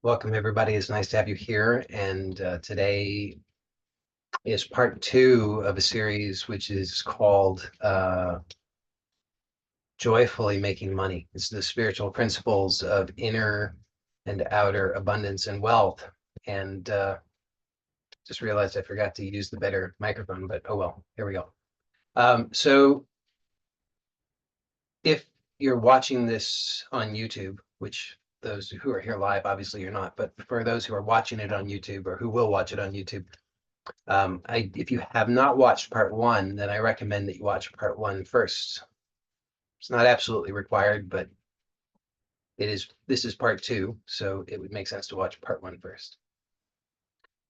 Welcome, everybody. It's nice to have you here. And today is part two of a series which is called Joyfully Making Money. It's the spiritual principles of inner and outer abundance and wealth. And just realized I forgot to use the better microphone, but oh well, here we go. So if you're watching this on YouTube, which those who are here live, obviously you're not, but for those who are watching it on YouTube or who will watch it on YouTube, if you have not watched part one, then I recommend that you watch part one first. It's not absolutely required, but this is part two, so it would make sense to watch part one first.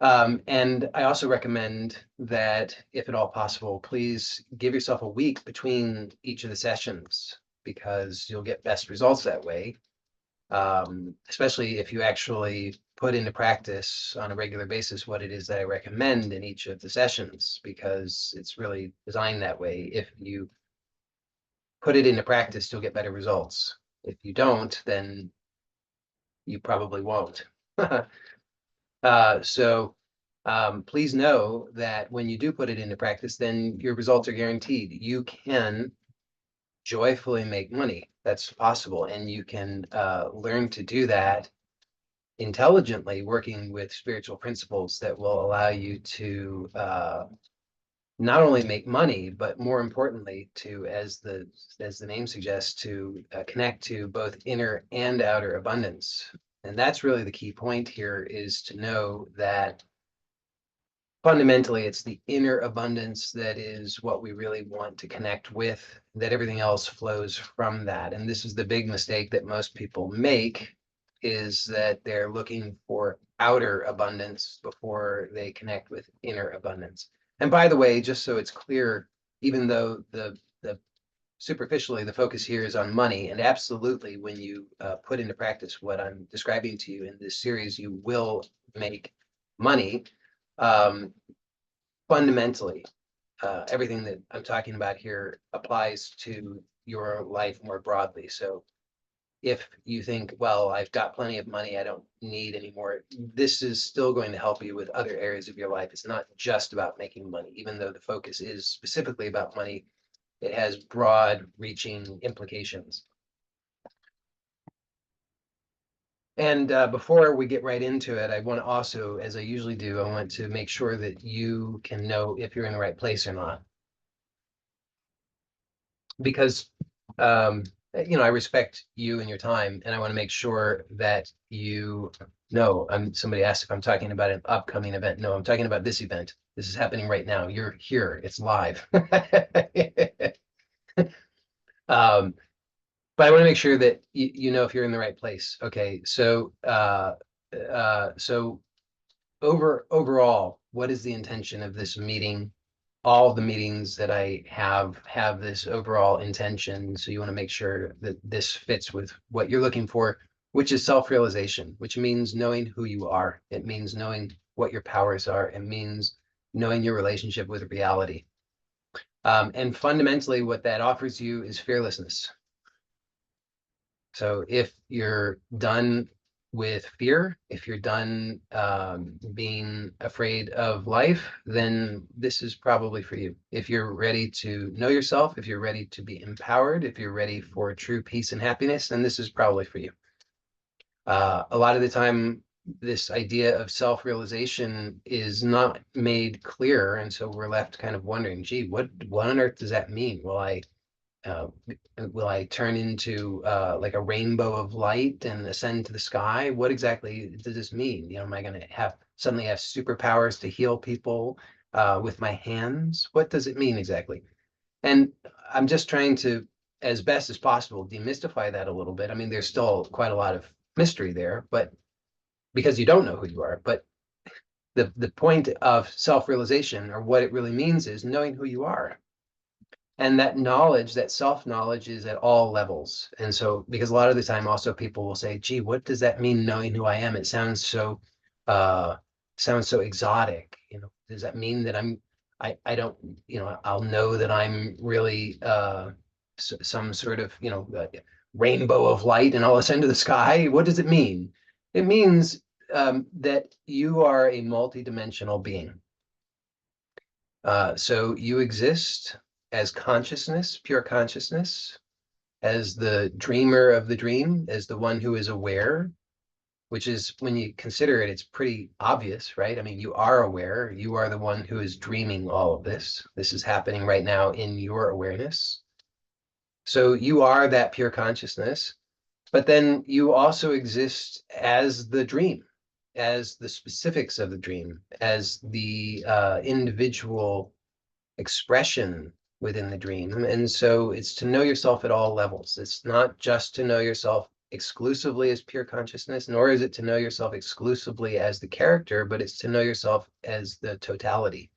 And I also recommend that, if at all possible, please give yourself a week between each of the sessions because you'll get best results that way. Especially if you actually put into practice on a regular basis what it is that I recommend in each of the sessions, because it's really designed that way. If you put it into practice, you'll get better results. If you don't, then you probably won't. So please know that when you do put it into practice, then your results are guaranteed. You can joyfully make money. That's possible. And you can learn to do that intelligently, working with spiritual principles that will allow you to not only make money, but more importantly, to, as the name suggests, to connect to both inner and outer abundance. And that's really the key point here, is to know that fundamentally it's the inner abundance that is what we really want to connect with, that everything else flows from that. And this is the big mistake that most people make, is that they're looking for outer abundance before they connect with inner abundance. And by the way, just so it's clear, even though the superficially the focus here is on money, and absolutely when you put into practice what I'm describing to you in this series, you will make money. Fundamentally, everything that I'm talking about here applies to your life more broadly. So if you think, well, I've got plenty of money, I don't need any more, this is still going to help you with other areas of your life. It's not just about making money, even though the focus is specifically about money. It has broad reaching implications. And before we get right into it, I want to also, as I usually do, I want to make sure that you can know if you're in the right place or not. Because I respect you and your time, and I want to make sure that you know. Somebody asked if I'm talking about an upcoming event. No, I'm talking about this event. This is happening right now. You're here. It's live. But I want to make sure that you know if you're in the right place. Okay, so overall, what is the intention of this meeting? All the meetings that I have this overall intention. So you want to make sure that this fits with what you're looking for, which is self-realization, which means knowing who you are. It means knowing what your powers are. It means knowing your relationship with reality. And fundamentally, what that offers you is fearlessness. So if you're done with fear, if you're done being afraid of life, then this is probably for you. If you're ready to know yourself, if you're ready to be empowered, if you're ready for true peace and happiness, then this is probably for you. A lot of the time, this idea of self-realization is not made clear, and so we're left kind of wondering, gee, what on earth does that mean? Uh, will I turn into like a rainbow of light and ascend to the sky? What exactly does this mean? Am I going to suddenly have superpowers to heal people with my hands? What does it mean exactly? And I'm just trying to, as best as possible, demystify that a little bit. I mean, there's still quite a lot of mystery there, but because you don't know who you are. But the point of self-realization, or what it really means, is knowing who you are. And that knowledge, that self-knowledge, is at all levels. And so, because a lot of the time also people will say, gee, what does that mean, knowing who I am? It sounds so exotic. Does that mean that I don't, I'll know that I'm really some sort of, rainbow of light and I'll ascend to the sky? What does it mean? It means that you are a multidimensional being. So you exist as consciousness, pure consciousness, as the dreamer of the dream, as the one who is aware, which is, when you consider it, it's pretty obvious, right? I mean, you are aware. You are the one who is dreaming all of this. This is happening right now in your awareness. So you are that pure consciousness, but then you also exist as the dream, as the specifics of the dream, as the individual expression within the dream. And so it's to know yourself at all levels. It's not just to know yourself exclusively as pure consciousness, nor is it to know yourself exclusively as the character, but it's to know yourself as the totality.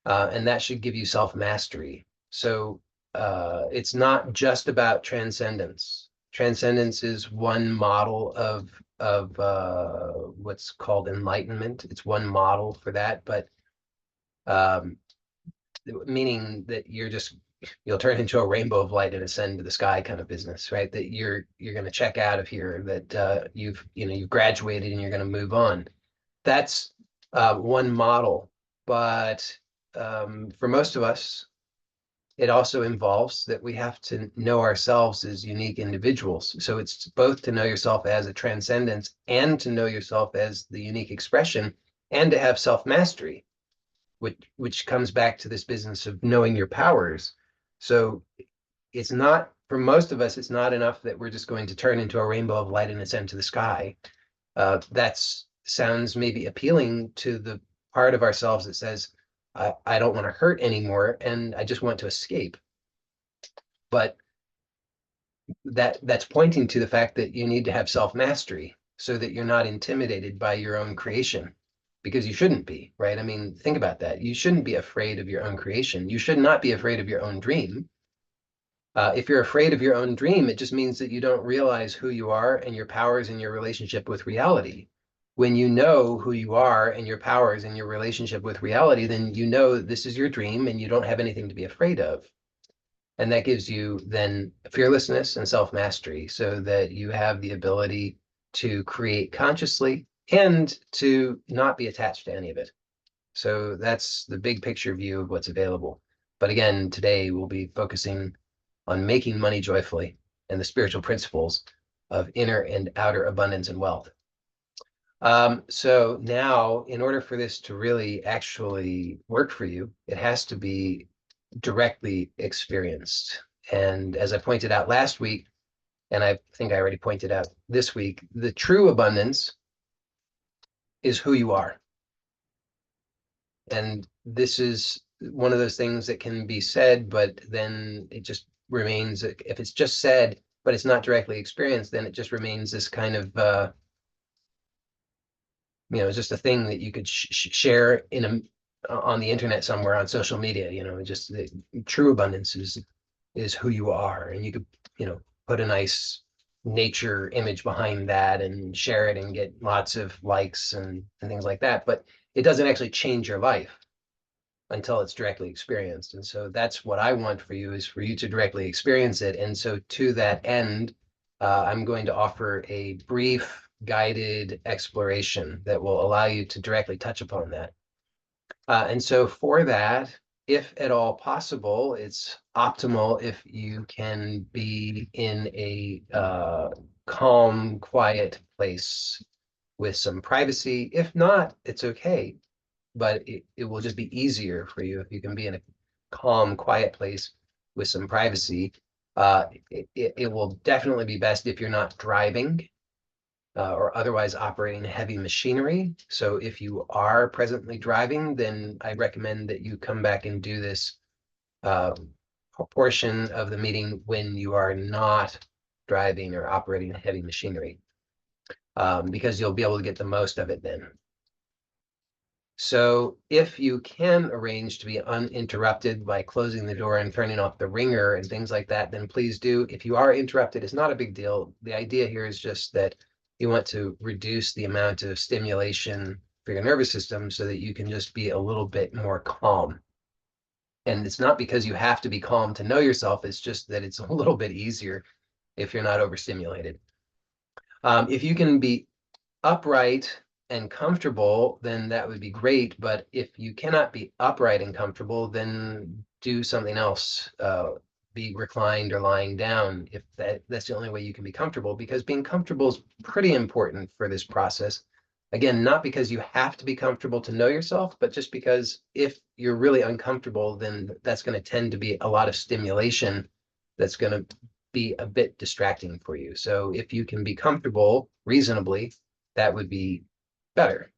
And that should give you self-mastery. So it's not just about transcendence. Transcendence is one model of what's called enlightenment. It's one model for that, but meaning that you'll turn into a rainbow of light and ascend to the sky kind of business, right? That you're going to check out of here, that you've graduated and you're going to move on. That's one model, but for most of us, it also involves that we have to know ourselves as unique individuals. So it's both to know yourself as a transcendence and to know yourself as the unique expression, and to have self-mastery, which comes back to this business of knowing your powers. So it's not, for most of us, it's not enough that we're just going to turn into a rainbow of light and ascend to the sky. That sounds maybe appealing to the part of ourselves that says, I don't want to hurt anymore, and I just want to escape. But that's pointing to the fact that you need to have self-mastery so that you're not intimidated by your own creation, because you shouldn't be, right? I mean, think about that. You shouldn't be afraid of your own creation. You should not be afraid of your own dream. If you're afraid of your own dream, it just means that you don't realize who you are and your powers in your relationship with reality. When you know who you are and your powers in your relationship with reality, then you know that this is your dream and you don't have anything to be afraid of. And that gives you then fearlessness and self-mastery, so that you have the ability to create consciously and to not be attached to any of it. So that's the big picture view of what's available. But again, today we'll be focusing on making money joyfully and the spiritual principles of inner and outer abundance and wealth. So now, in order for this to really actually work for you, it has to be directly experienced. And as I pointed out last week, and I think I already pointed out this week, the true abundance is who you are. And this is one of those things that can be said, but then it just remains, if it's just said, but it's not directly experienced, then it just remains this kind of, just a thing that you could share on the internet somewhere, on social media. Just the true abundance is who you are, and you could put a nice nature image behind that and share it and get lots of likes and things like that, but it doesn't actually change your life until it's directly experienced. And so that's what I want for you, is for you to directly experience it. And so to that end, I'm going to offer a brief guided exploration that will allow you to directly touch upon that. And so for that, if at all possible, it's optimal if you can be in a calm, quiet place with some privacy. If not, it's okay, but it will just be easier for you if you can be in a calm, quiet place with some privacy. It will definitely be best if you're not driving or otherwise operating heavy machinery. So if you are presently driving, then I recommend that you come back and do this portion of the meeting when you are not driving or operating heavy machinery, because you'll be able to get the most of it then. So if you can arrange to be uninterrupted by closing the door and turning off the ringer and things like that, then please do. If you are interrupted, it's not a big deal. The idea here is just that you want to reduce the amount of stimulation for your nervous system so that you can just be a little bit more calm. And it's not because you have to be calm to know yourself. It's just that it's a little bit easier if you're not overstimulated. If you can be upright and comfortable, then that would be great. But if you cannot be upright and comfortable, then do something else. Be reclined or lying down if that's the only way you can be comfortable, because being comfortable is pretty important for this process. Again, not because you have to be comfortable to know yourself, but just because if you're really uncomfortable, then that's going to tend to be a lot of stimulation that's going to be a bit distracting for you. So if you can be comfortable reasonably, that would be better.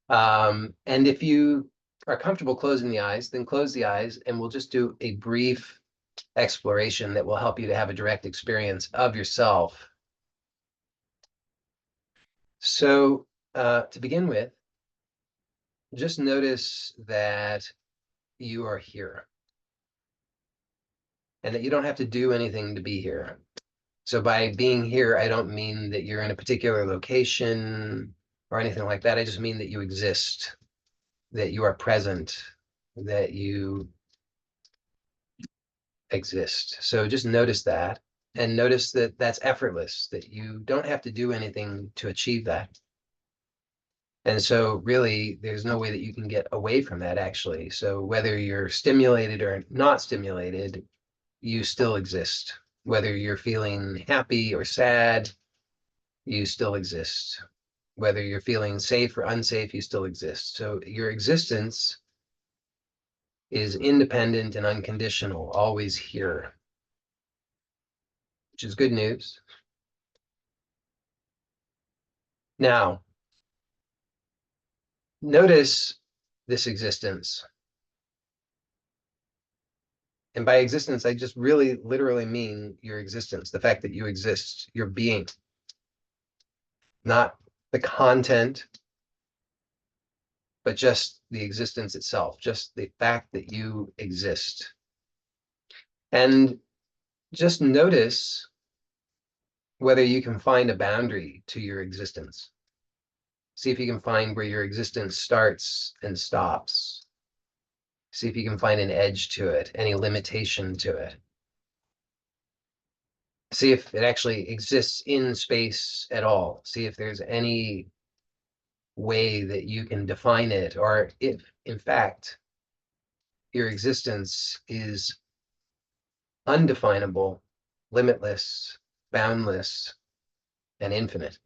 And if you are comfortable closing the eyes, then close the eyes, and we'll just do a brief exploration that will help you to have a direct experience of yourself. So to begin with, just notice that you are here and that you don't have to do anything to be here. So by being here, I don't mean that you're in a particular location or anything like that. I just mean that you exist, that you are present, that you exist. So just notice that, and notice that that's effortless, that you don't have to do anything to achieve that. And so really, there's no way that you can get away from that, actually. So whether you're stimulated or not stimulated, you still exist. Whether you're feeling happy or sad, you still exist. Whether you're feeling safe or unsafe, you still exist. So your existence is independent and unconditional, always here, which is good news. Now, notice this existence. And by existence, I just really literally mean your existence, the fact that you exist, your being, not the content, but just the existence itself, just the fact that you exist. And just notice whether you can find a boundary to your existence. See if you can find where your existence starts and stops. See if you can find an edge to it, any limitation to it. See if it actually exists in space at all. See if there's any way that you can define it, or if, in fact, your existence is undefinable, limitless, boundless, and infinite.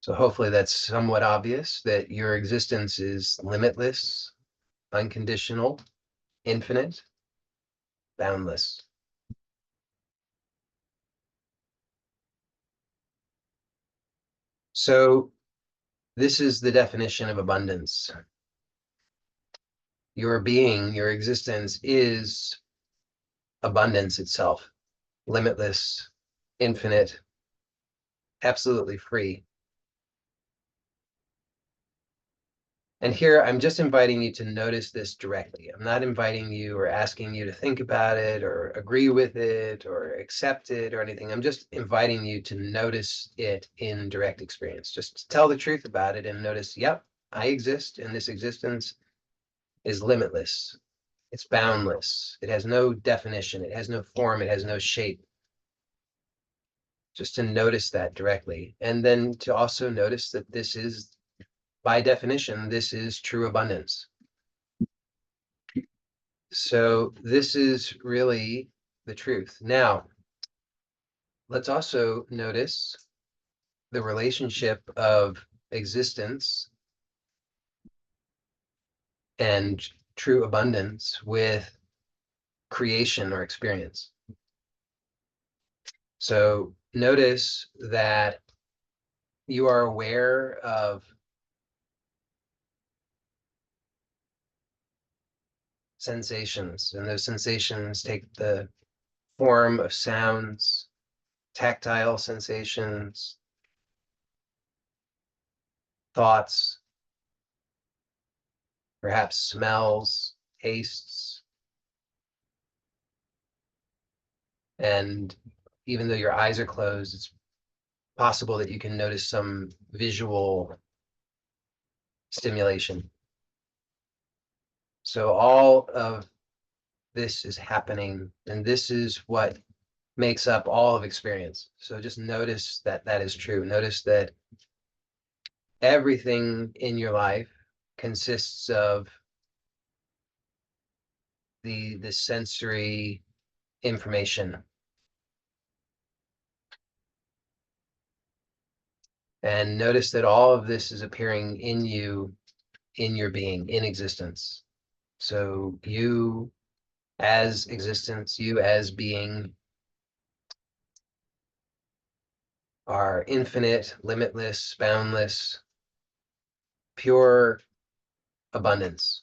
So hopefully that's somewhat obvious that your existence is limitless, unconditional, infinite, boundless. So this is the definition of abundance. Your being, your existence is abundance itself, limitless, infinite, absolutely free. And here I'm just inviting you to notice this directly. I'm not inviting you or asking you to think about it or agree with it or accept it or anything. I'm just inviting you to notice it in direct experience. Just tell the truth about it and notice, yep, I exist, and this existence is limitless. It's boundless. It has no definition. It has no form. It has no shape. Just to notice that directly. And then to also notice that this is, by definition, this is true abundance. So this is really the truth. Now, let's also notice the relationship of existence and true abundance with creation or experience. So notice that you are aware of sensations, and those sensations take the form of sounds, tactile sensations, thoughts, perhaps smells, tastes, and even though your eyes are closed, it's possible that you can notice some visual stimulation. So all of this is happening, and this is what makes up all of experience. So just notice that that is true. Notice that everything in your life consists of the sensory information. And notice that all of this is appearing in you, in your being, in existence. So you as existence, you as being are infinite, limitless, boundless, pure abundance.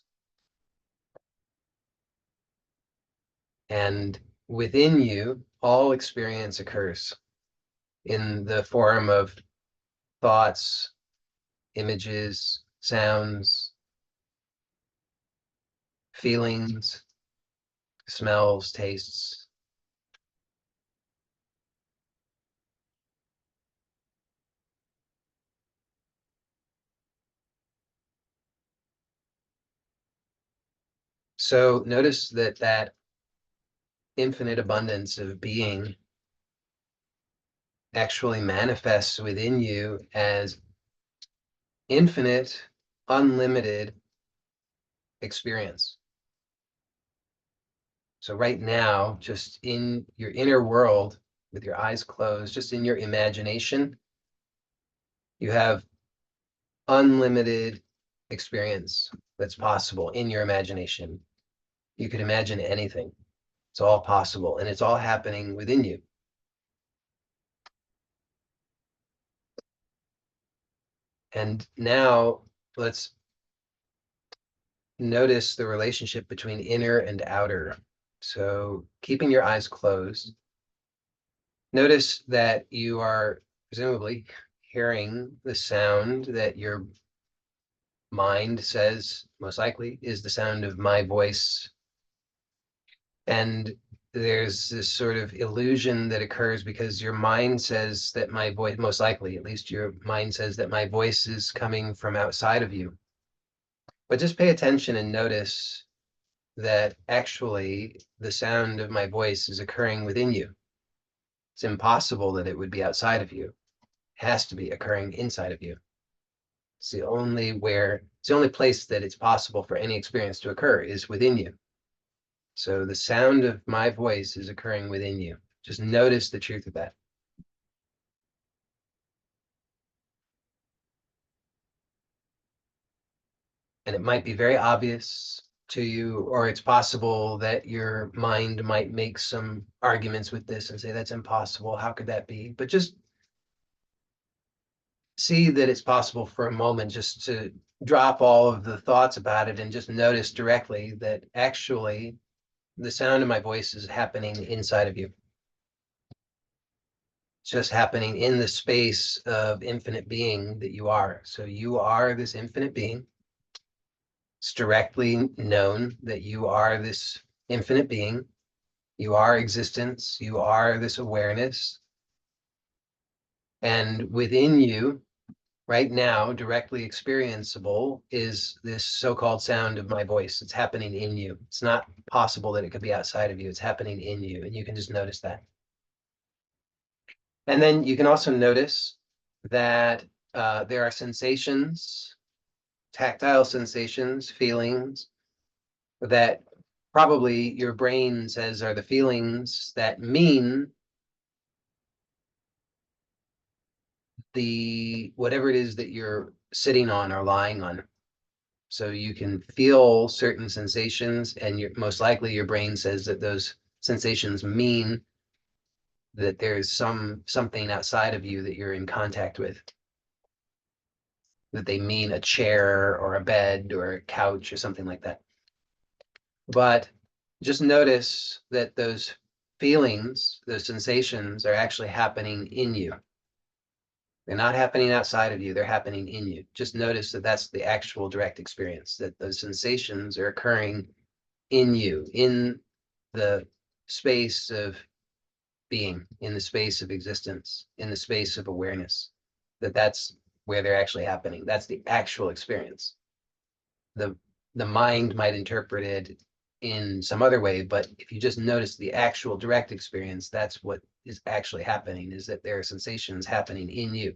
And within you, all experience occurs in the form of thoughts, images, sounds, feelings, smells, tastes. So notice that that infinite abundance of being actually manifests within you as infinite, unlimited experience. So right now, just in your inner world, with your eyes closed, just in your imagination, you have unlimited experience that's possible in your imagination. You could imagine anything. It's all possible, and it's all happening within you. And now let's notice the relationship between inner and outer. So keeping your eyes closed, notice that you are presumably hearing the sound that your mind says most likely is the sound of my voice. And there's this sort of illusion that occurs because your mind says that my voice, most likely, at least your mind says that my voice is coming from outside of you. But just pay attention and notice that actually the sound of my voice is occurring within you. It's impossible that it would be outside of you. It has to be occurring inside of you. It's the only place that it's possible for any experience to occur is within you. So the sound of my voice is occurring within you. Just notice the truth of that. And it might be very obvious to you, or it's possible that your mind might make some arguments with this and say, that's impossible. How could that be? But just see that it's possible for a moment just to drop all of the thoughts about it and just notice directly that actually the sound of my voice is happening inside of you. It's just happening in the space of infinite being that you are. So you are this infinite being. It's directly known that you are this infinite being. You are existence. You are this awareness. And within you, right now, directly experienceable is this so-called sound of my voice. It's happening in you. It's not possible that it could be outside of you. It's happening in you, and you can just notice that. And then you can also notice that there are sensations, tactile sensations, feelings that probably your brain says are the feelings that mean the whatever it is that you're sitting on or lying on. So you can feel certain sensations, and most likely your brain says that those sensations mean that there's something outside of you that you're in contact with, that they mean a chair or a bed or a couch or something like that. But just notice that those feelings, those sensations are actually happening in you. They're not happening outside of you, they're happening in you. Just notice that that's the actual direct experience, that those sensations are occurring in you, in the space of being, in the space of existence, in the space of awareness, that's where they're actually happening. That's the actual experience. The mind might interpret it in some other way, but if you just notice the actual direct experience, that's what is actually happening, is that there are sensations happening in you.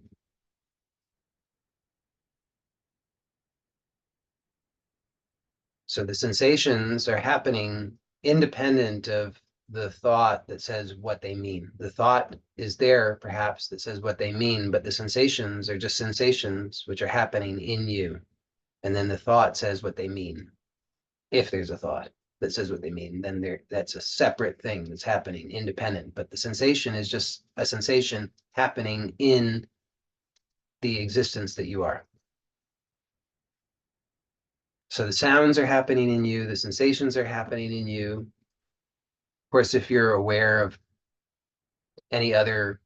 So the sensations are happening independent of the thought that says what they mean. The thought is there, perhaps, that says what they mean, but the sensations are just sensations which are happening in you. And then the thought says what they mean. If there's a thought that says what they mean, then that's a separate thing that's happening, independent. But the sensation is just a sensation happening in the existence that you are. So the sounds are happening in you, the sensations are happening in you. Of course, if you're aware of any other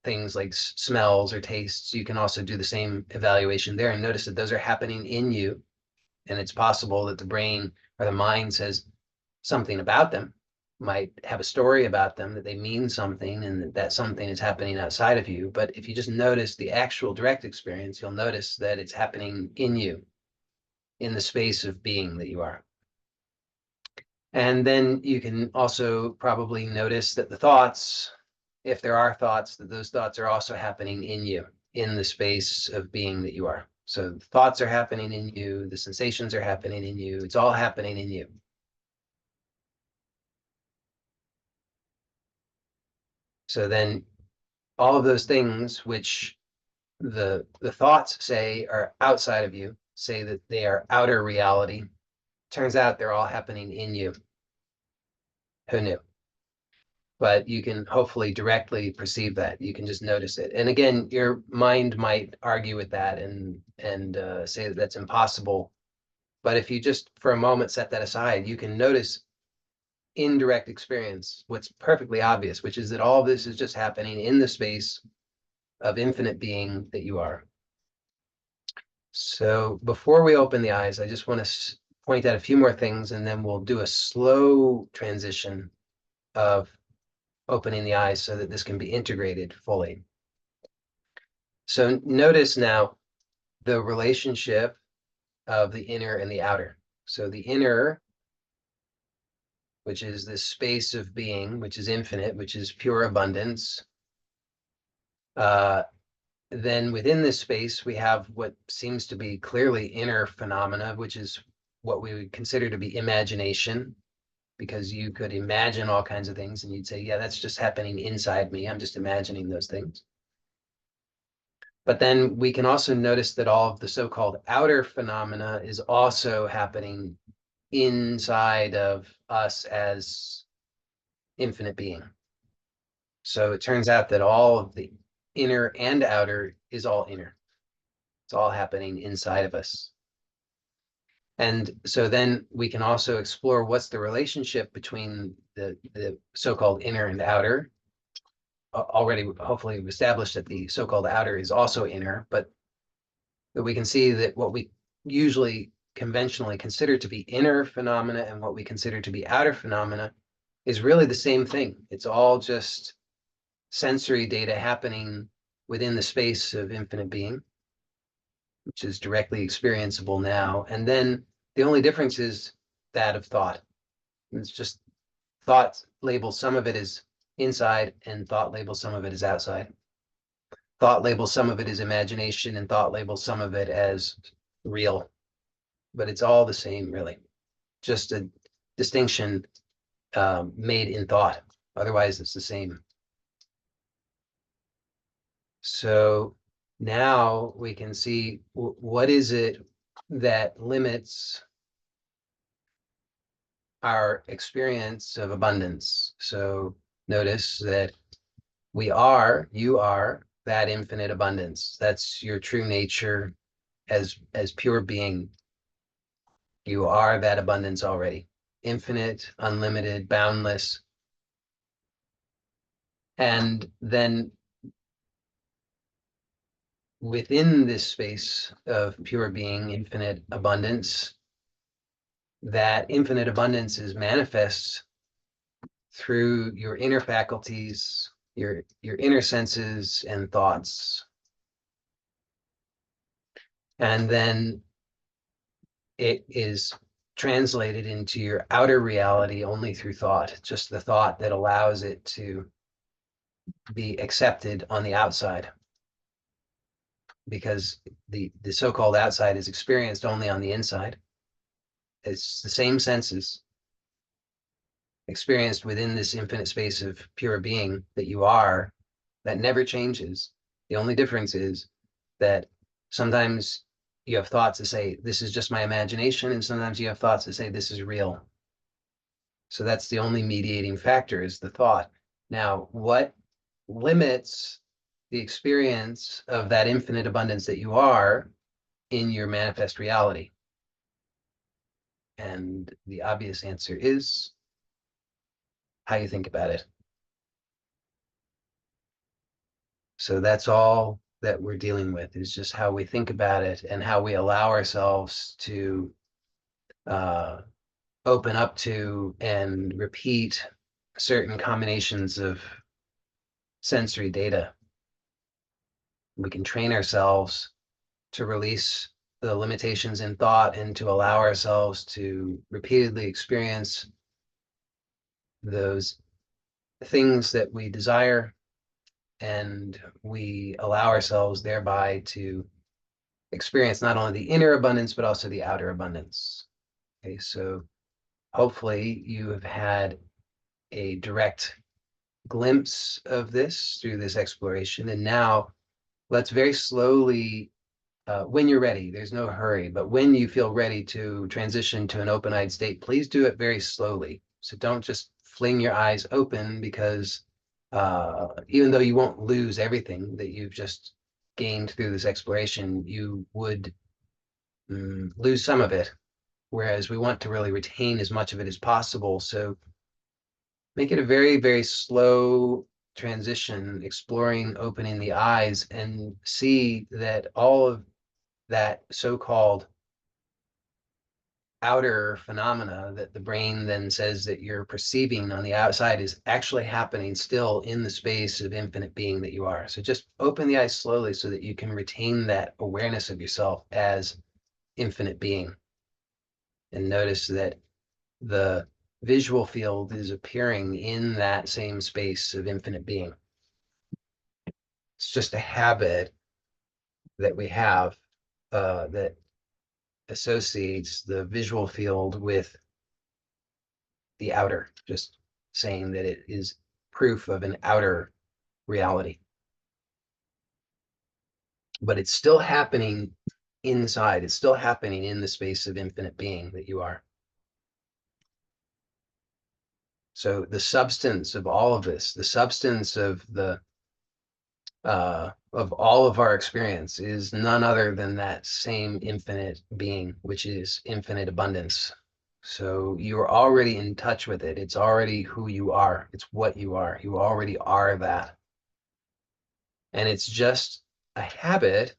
things like smells or tastes, you can also do the same evaluation there and notice that those are happening in you. And it's possible that the brain or the mind says something about them, might have a story about them, that they mean something, and that something is happening outside of you. But if you just notice the actual direct experience, you'll notice that it's happening in you, in the space of being that you are. And then you can also probably notice that the thoughts, if there are thoughts, that those thoughts are also happening in you, in the space of being that you are. So thoughts are happening in you, the sensations are happening in you, it's all happening in you. So then all of those things which the thoughts say are outside of you, say that they are outer reality, turns out they're all happening in you. Who knew? But you can hopefully directly perceive that. You can just notice it. And again, your mind might argue with that and say that that's impossible. But if you just for a moment set that aside, you can notice indirect experience what's perfectly obvious, which is that all of this is just happening in the space of infinite being that you are. So before we open the eyes, I just want to point out a few more things, and then we'll do a slow transition of opening the eyes so that this can be integrated fully. So notice now the relationship of the inner and the outer. So the inner, which is this space of being, which is infinite, which is pure abundance. Then within this space, we have what seems to be clearly inner phenomena, which is what we would consider to be imagination, because you could imagine all kinds of things and you'd say, yeah, that's just happening inside me. I'm just imagining those things. But then we can also notice that all of the so-called outer phenomena is also happening inside of us as infinite being. So it turns out that all of the inner and outer is all inner. It's all happening inside of us. And so then we can also explore what's the relationship between the so-called inner and outer. Already, hopefully, we've established that the so-called outer is also inner, but we can see that what we usually conventionally consider to be inner phenomena and what we consider to be outer phenomena is really the same thing. It's all just sensory data happening within the space of infinite being, which is directly experienceable now. And then the only difference is that of thought. It's just thought labels some of it as inside and thought labels some of it as outside. Thought labels some of it as imagination and thought labels some of it as real. But it's all the same, really. Just a distinction made in thought. Otherwise, it's the same. So now we can see what is it that limits our experience of abundance. So notice that you are that infinite abundance. That's your true nature as pure being. You are that abundance already. Infinite, unlimited, boundless. And then within this space of pure being, infinite abundance, that infinite abundance is manifest through your inner faculties, your inner senses and thoughts. And then it is translated into your outer reality only through thought, just the thought that allows it to be accepted on the outside, because the so-called outside is experienced only on the inside. It's the same senses experienced within this infinite space of pure being that you are, that never changes. The only difference is that sometimes you have thoughts that say, this is just my imagination, and sometimes you have thoughts that say, this is real. So that's the only mediating factor, is the thought. Now, what limits the experience of that infinite abundance that you are in your manifest reality? And the obvious answer is how you think about it. So that's all that we're dealing with, is just how we think about it and how we allow ourselves to open up to and repeat certain combinations of sensory data. We can train ourselves to release the limitations in thought and to allow ourselves to repeatedly experience those things that we desire, and we allow ourselves thereby to experience not only the inner abundance but also the outer abundance. Okay, so hopefully you have had a direct glimpse of this through this exploration, and now let's very slowly, when you're ready, there's no hurry, but when you feel ready to transition to an open-eyed state, please do it very slowly. So don't just fling your eyes open, because even though you won't lose everything that you've just gained through this exploration, you would lose some of it, whereas we want to really retain as much of it as possible. So make it a very, very slow transition, exploring, opening the eyes, and see that all of that so-called outer phenomena that the brain then says that you're perceiving on the outside is actually happening still in the space of infinite being that you are. So just open the eyes slowly so that you can retain that awareness of yourself as infinite being, and notice that the visual field is appearing in that same space of infinite being. It's just a habit that we have that associates the visual field with the outer, just saying that it is proof of an outer reality. But it's still happening inside. It's still happening in the space of infinite being that you are. So the substance of all of this, the substance of the of all of our experience, is none other than that same infinite being, which is infinite abundance. So you're already in touch with it. It's already who you are. It's what you are. You already are that. And it's just a habit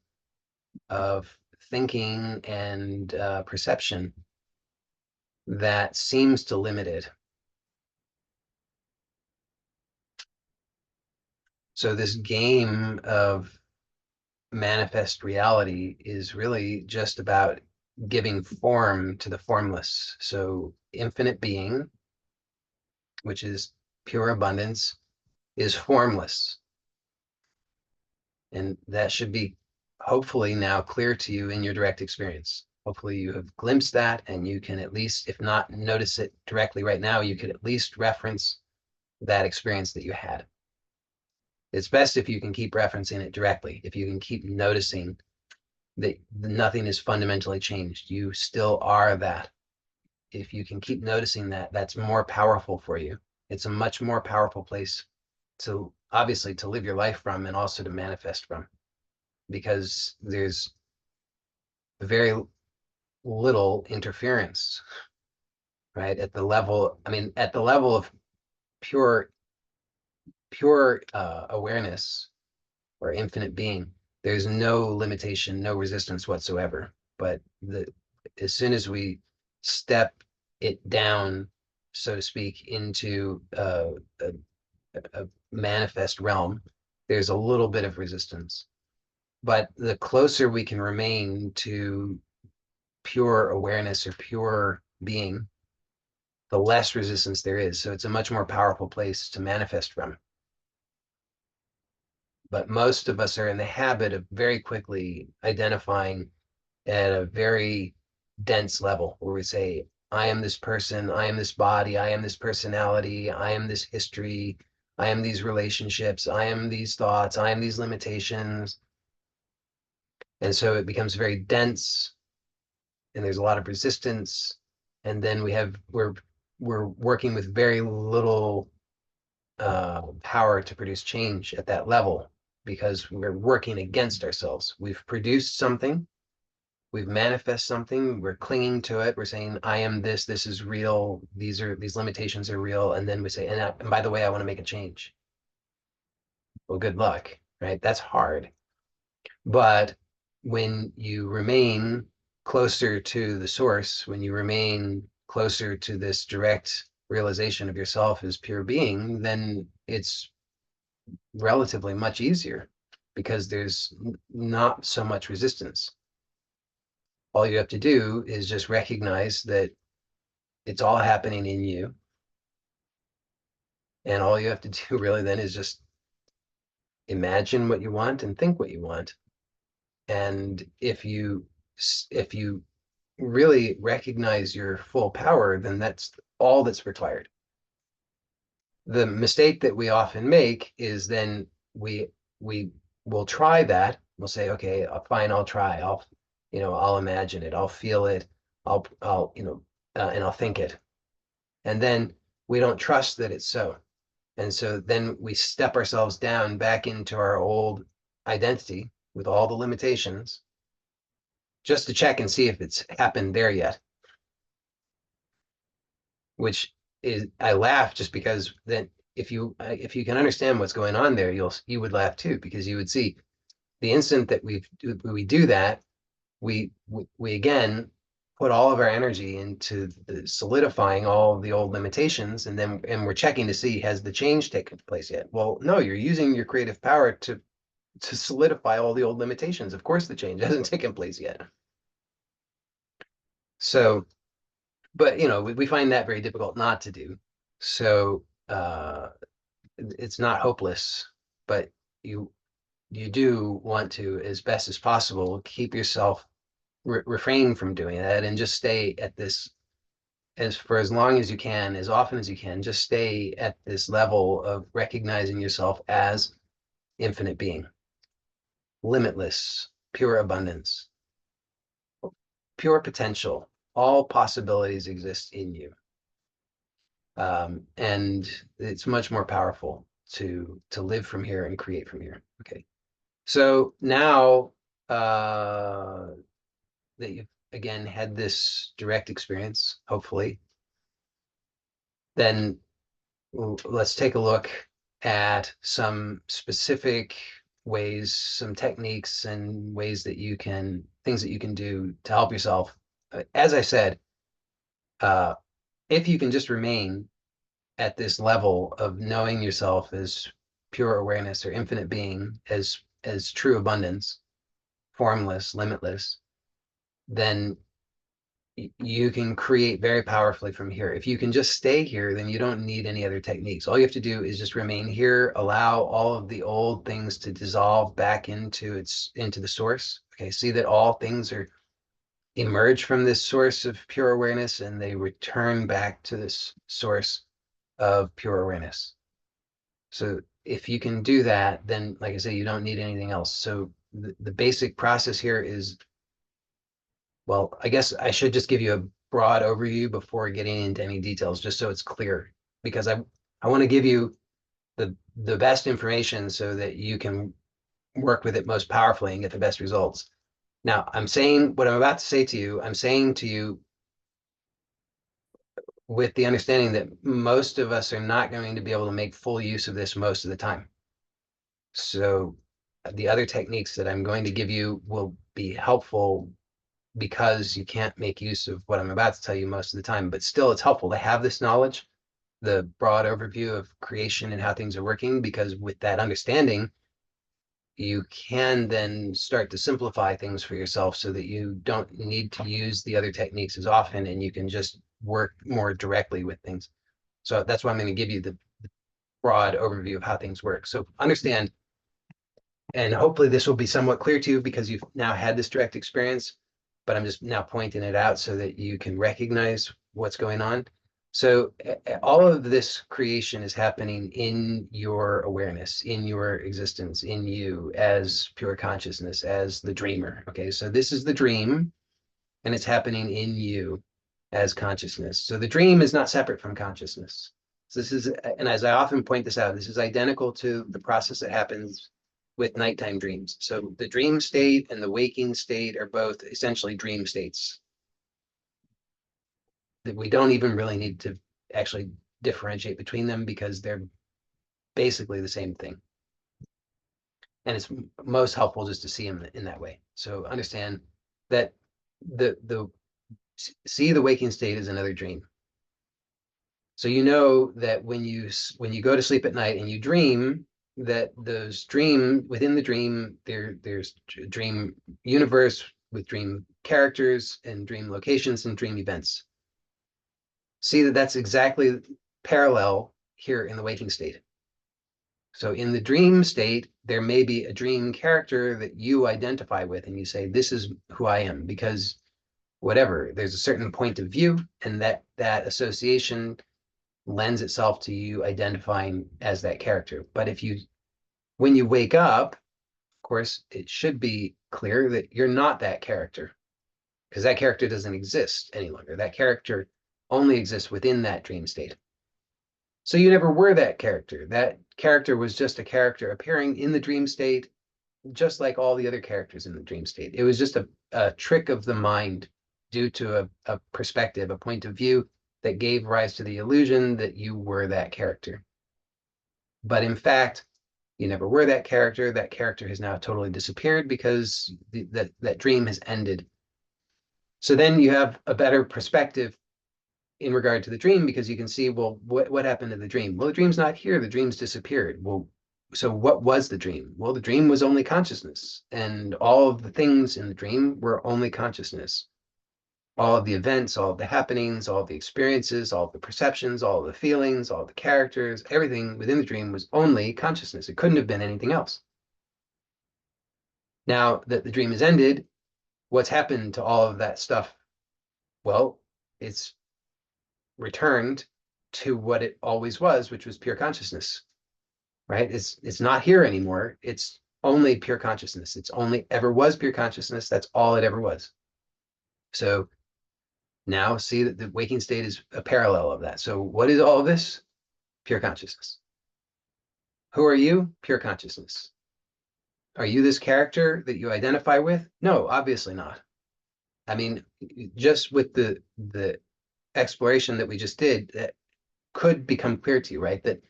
of thinking and perception that seems to limit it. So this game of manifest reality is really just about giving form to the formless. So infinite being, which is pure abundance, is formless. And that should be hopefully now clear to you in your direct experience. Hopefully you have glimpsed that, and you can at least, if not notice it directly right now, you could at least reference that experience that you had. It's best if you can keep referencing it directly, if you can keep noticing that nothing is fundamentally changed. You still are that. If you can keep noticing that, that's more powerful for you. It's a much more powerful place to, obviously, to live your life from, and also to manifest from, because there's very little interference, right? At the level, I mean, at the level of pure awareness or infinite being, there's no limitation, no resistance whatsoever. But as soon as we step it down, so to speak, into a manifest realm, there's a little bit of resistance. But the closer we can remain to pure awareness or pure being, the less resistance there is. So it's a much more powerful place to manifest from. But most of us are in the habit of very quickly identifying at a very dense level where we say, I am this person, I am this body, I am this personality, I am this history, I am these relationships, I am these thoughts, I am these limitations. And so it becomes very dense, and there's a lot of resistance. And then we're working with very little power to produce change at that level because we're working against ourselves. We've produced something, we've manifest something, we're clinging to it, we're saying, I am this, this is real, these limitations are real, and then we say, and by the way, I want to make a change. Well, good luck, right? That's hard. But when you remain closer to the source, when you remain closer to this direct realization of yourself as pure being, then it's relatively much easier because there's not so much resistance. All you have to do is just recognize that it's all happening in you. And all you have to do really then is just imagine what you want and think what you want. And if you really recognize your full power, then that's all that's required. The mistake that we often make is then we will try that. We'll say, okay, fine, I'll try. I'll imagine it. I'll feel it. And I'll think it. And then we don't trust that it's so. And so then we step ourselves down back into our old identity with all the limitations just to check and see if it's happened there yet. Which is, I laugh just because then if you can understand what's going on there, you would laugh too, because you would see the instant that we do that, we again put all of our energy into solidifying all of the old limitations, and we're checking to see, has the change taken place yet? Well, no, you're using your creative power to solidify all the old limitations. Of course the change hasn't taken place yet. So, but we find that very difficult not to do. So it's not hopeless, but you do want to, as best as possible, keep yourself refrain from doing that and just stay at this for as long as you can, as often as you can. Just stay at this level of recognizing yourself as infinite being, limitless, pure abundance, pure potential. All possibilities exist in you. And it's much more powerful to live from here and create from here. Okay. So now that you've again had this direct experience, hopefully, then let's take a look at some specific ways, some techniques and ways that things that you can do to help yourself. As I said, if you can just remain at this level of knowing yourself as pure awareness or infinite being, as true abundance, formless, limitless, then you can create very powerfully from here. If you can just stay here, then you don't need any other techniques. All you have to do is just remain here, allow all of the old things to dissolve back into the source. Okay, see that all things are emerge from this source of pure awareness, and they return back to this source of pure awareness. So if you can do that, then like I say, you don't need anything else. So the basic process here is, well, I guess I should just give you a broad overview before getting into any details, just so it's clear, because I want to give you the best information so that you can work with it most powerfully and get the best results. Now, I'm saying what I'm about to say to you, I'm saying to you with the understanding that most of us are not going to be able to make full use of this most of the time. So the other techniques that I'm going to give you will be helpful because you can't make use of what I'm about to tell you most of the time, but still it's helpful to have this knowledge, the broad overview of creation and how things are working, because with that understanding, you can then start to simplify things for yourself so that you don't need to use the other techniques as often, and you can just work more directly with things. So that's why I'm going to give you the broad overview of how things work. So understand, and hopefully this will be somewhat clear to you because you've now had this direct experience, but I'm just now pointing it out so that you can recognize what's going on. So all of this creation is happening in your awareness, in your existence, in you as pure consciousness, as the dreamer. Okay, so this is the dream, and it's happening in you as consciousness. So the dream is not separate from consciousness. So this is, and as I often point this out, this is identical to the process that happens with nighttime dreams. So the dream state and the waking state are both essentially dream states that we don't even really need to actually differentiate between them because they're basically the same thing. And it's most helpful just to see them in that way. So understand that the waking state is another dream. So you know that when you go to sleep at night and you dream, that within the dream there's a dream universe with dream characters and dream locations and dream events. See that that's exactly parallel here in the waking state. So in the dream state, there may be a dream character that you identify with and you say, this is who I am, because whatever, there's a certain point of view, and that association lends itself to you identifying as that character. But when you wake up, of course, it should be clear that you're not that character, because that character doesn't exist any longer. That character only exists within that dream state. So you never were that character. That character was just a character appearing in the dream state, just like all the other characters in the dream state. It was just a trick of the mind due to a perspective, a point of view that gave rise to the illusion that you were that character. But in fact, you never were that character. That character has now totally disappeared because that dream has ended. So then you have a better perspective in regard to the dream, because you can see, well, what happened to the dream? Well, the dream's not here. The dream's disappeared. Well, so what was the dream? Well, the dream was only consciousness, and all of the things in the dream were only consciousness. All of the events, all of the happenings, all of the experiences, all of the perceptions, all of the feelings, all of the characters, everything within the dream was only consciousness. It couldn't have been anything else. Now that the dream has ended, what's happened to all of that stuff? Well, it's returned to what it always was, which was pure consciousness, right? It's not here anymore. It's only pure consciousness. It's only ever was pure consciousness. That's all it ever was. So now see that the waking state is a parallel of that. So what is all of this? Pure consciousness. Who are you? Pure consciousness. Are you this character that you identify with? No, obviously not. I mean, just with the exploration that we just did, that could become clear to you, right? That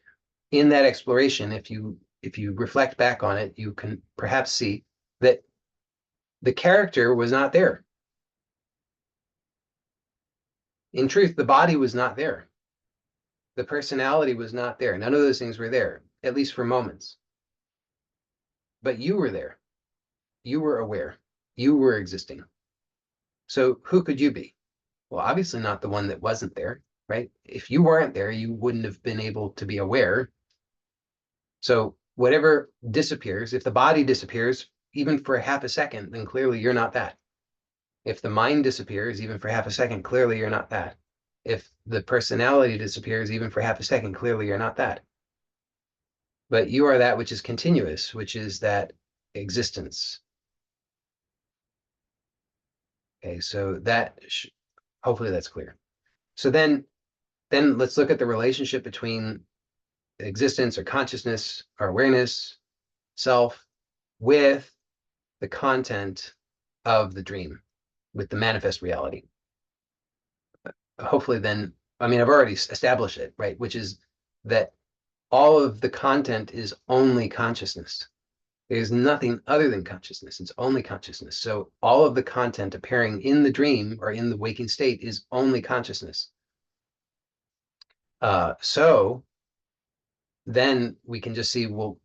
in that exploration, if you reflect back on it, you can perhaps see that the character was not there. In truth, the body was not there. The personality was not there. None of those things were there, at least for moments. But you were there. You were aware. You were existing. So who could you be? Well, obviously not the one that wasn't there, right? If you weren't there, you wouldn't have been able to be aware. So whatever disappears, if the body disappears, even for half a second, then clearly you're not that. If the mind disappears, even for half a second, clearly you're not that. If the personality disappears, even for half a second, clearly you're not that. But you are that which is continuous, which is that existence. Okay, so that hopefully that's clear. So then let's look at the relationship between existence or consciousness or awareness, self, with the content of the dream, with the manifest reality. Hopefully then, I mean, I've already established it, right? Which is that all of the content is only consciousness. There's nothing other than consciousness. It's only consciousness. So all of the content appearing in the dream or in the waking state is only consciousness. So then we can just see, well,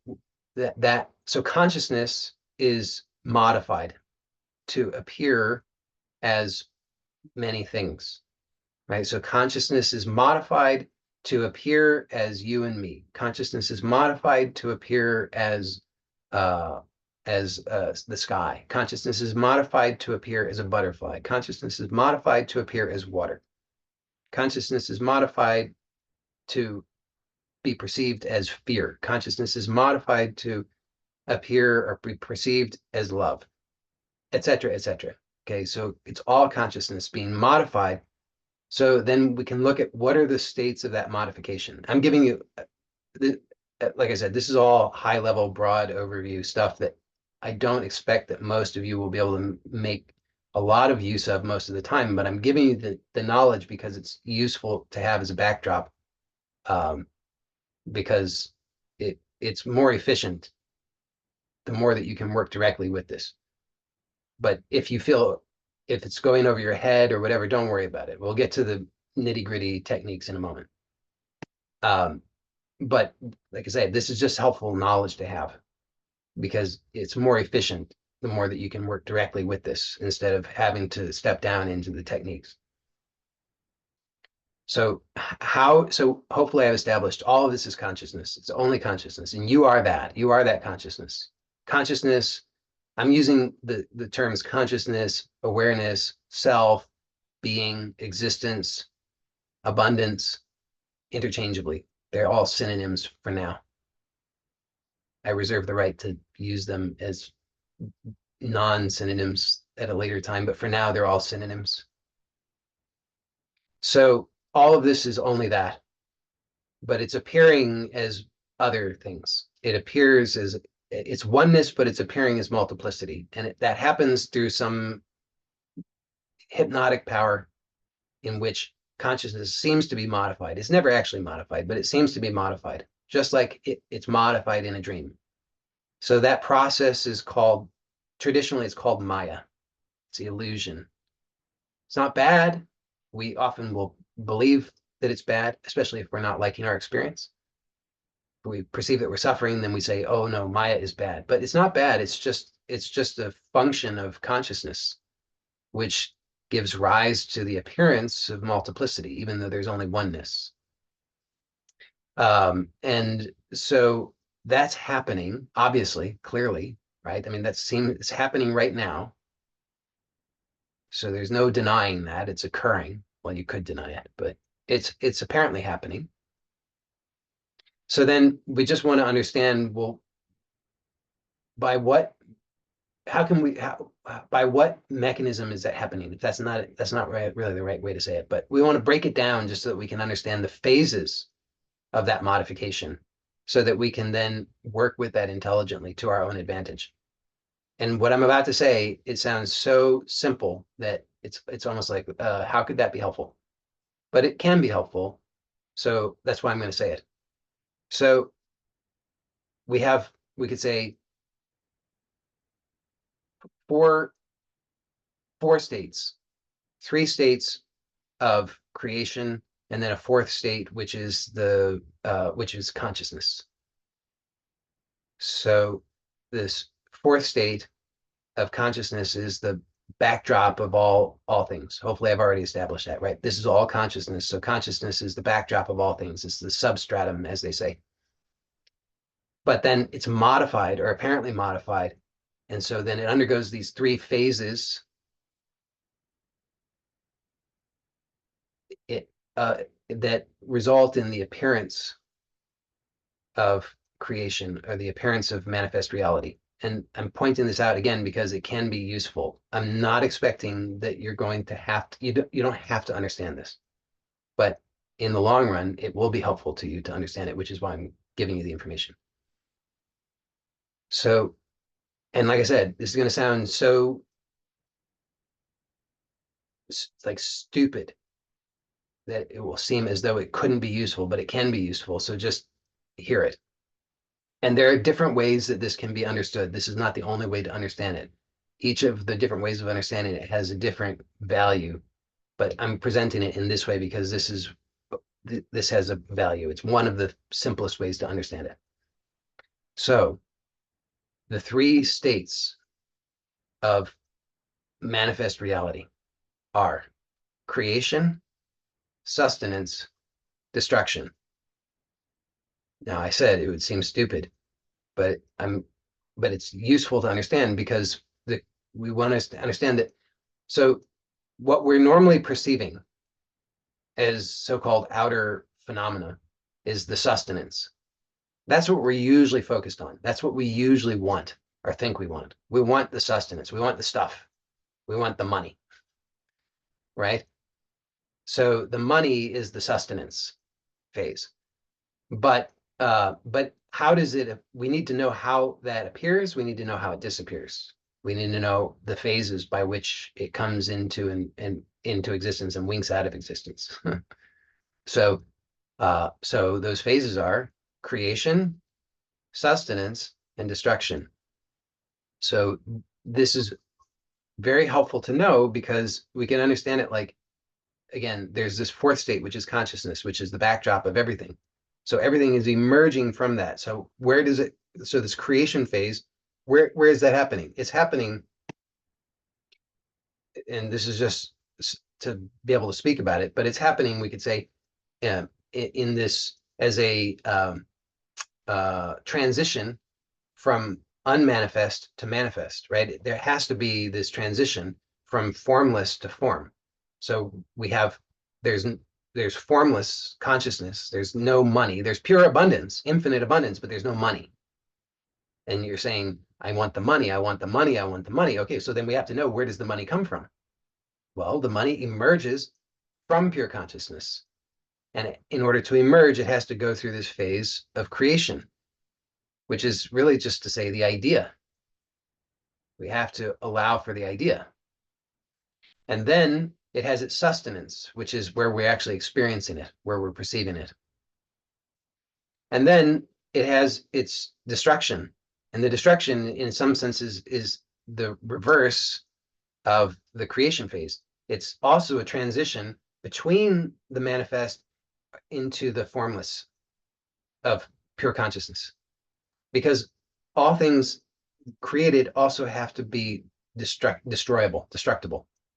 so consciousness is modified to appear as many things. right? So consciousness is modified to appear as you and me. Consciousness is modified to appear as the sky. Consciousness is modified to appear as a butterfly. Consciousness is modified to appear as water. Consciousness is modified to be perceived as fear. Consciousness is modified to appear or be perceived as love, etc., etc. Okay, so it's all consciousness being modified. So then we can look at what are the states of that modification. I'm giving you, like I said, this is all high level, broad overview stuff that I don't expect that most of you will be able to make a lot of use of most of the time, but I'm giving you the knowledge because it's useful to have as a backdrop, because it's more efficient the more that you can work directly with this. But if it's going over your head or whatever, don't worry about it. We'll get to the nitty gritty techniques in a moment. But like I said, this is just helpful knowledge to have because it's more efficient the more that you can work directly with this instead of having to step down into the techniques. So hopefully I've established all of this is consciousness. It's only consciousness. And you are that. You are that consciousness. Consciousness, I'm using the terms consciousness, awareness, self, being, existence, abundance interchangeably. They're all synonyms for now. I reserve the right to use them as non-synonyms at a later time, but for now, they're all synonyms. So all of this is only that, but it's appearing as other things. It appears as it's oneness, but it's appearing as multiplicity. And that happens through some hypnotic power in which consciousness seems to be modified. It's never actually modified, but it seems to be modified, just like it's modified in a dream. So that process is called, traditionally it's called Maya. It's the illusion. It's not bad. We often will believe that it's bad, especially if we're not liking our experience. If we perceive that we're suffering, then we say, oh no, Maya is bad. But it's not bad. It's just a function of consciousness, which gives rise to the appearance of multiplicity, even though there's only oneness. And so that's happening, obviously, clearly, right? I mean, it's happening right now. So there's no denying that it's occurring. Well, you could deny it, but it's apparently happening. So then we just want to understand, well, by what mechanism is that happening? If that's not really the right way to say it, but we want to break it down just so that we can understand the phases of that modification so that we can then work with that intelligently to our own advantage. And what I'm about to say, it sounds so simple that it's almost like, how could that be helpful? But it can be helpful. So that's why I'm going to say it. So we could say four states, 3 states of creation, and then a 4th state, which is consciousness. So this 4th state of consciousness is the backdrop of all things. Hopefully I've already established that, right? This is all consciousness. So consciousness is the backdrop of all things. It's the substratum, as they say. But then it's modified or apparently modified. And so then it undergoes these 3 phases. That result in the appearance of creation or the appearance of manifest reality. And I'm pointing this out again because it can be useful. I'm not expecting that you're going to have to, you don't have to understand this, but in the long run, it will be helpful to you to understand it, which is why I'm giving you the information. So, and like I said, this is going to sound so like stupid that it will seem as though it couldn't be useful, but it can be useful. So just hear it. And there are different ways that this can be understood. This is not the only way to understand it. Each of the different ways of understanding it has a different value, but I'm presenting it in this way because this has a value. It's one of the simplest ways to understand it. So the 3 states of manifest reality are creation, sustenance, destruction. Now, I said it would seem stupid, but it's useful to understand because we want to understand that. So what we're normally perceiving as so-called outer phenomena is the sustenance. That's what we're usually focused on. That's what we usually want or think we want. We want the sustenance. We want the stuff. We want the money, right? So the money is the sustenance phase. But how does it, we need to know how that appears. We need to know how it disappears. We need to know the phases by which it comes into and into existence and winks out of existence. So those phases are creation, sustenance, and destruction. So this is very helpful to know because we can understand it like, again, there's this fourth state, which is consciousness, which is the backdrop of everything. So everything is emerging from that. So where does it, so this creation phase, where is that happening? It's happening, and this is just to be able to speak about it, but it's happening, we could say, in this as a transition from unmanifest to manifest, right? There has to be this transition from formless to form. So we have, there's formless consciousness, there's no money, there's pure abundance, infinite abundance, but there's no money. And you're saying, I want the money, I want the money, I want the money. Okay, so then we have to know, where does the money come from? Well, the money emerges from pure consciousness. And in order to emerge, it has to go through this phase of creation, which is really just to say the idea. We have to allow for the idea. And then it has its sustenance, which is where we're actually experiencing it, where we're perceiving it. And then it has its destruction. And the destruction, in some senses, is the reverse of the creation phase. It's also a transition between the manifest into the formless of pure consciousness. Because all things created also have to be destructible.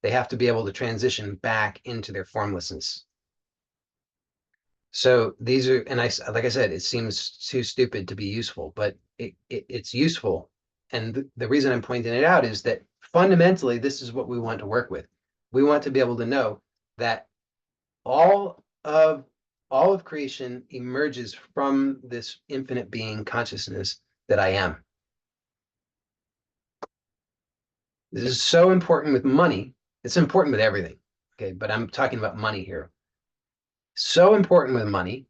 They have to be able to transition back into their formlessness. So these are, and like I said, it seems too stupid to be useful, but it's useful. And the reason I'm pointing it out is that fundamentally, this is what we want to work with. We want to be able to know that all of creation emerges from this infinite being consciousness that I am. This is so important with money. It's important with everything, okay? But I'm talking about money here. So important with money,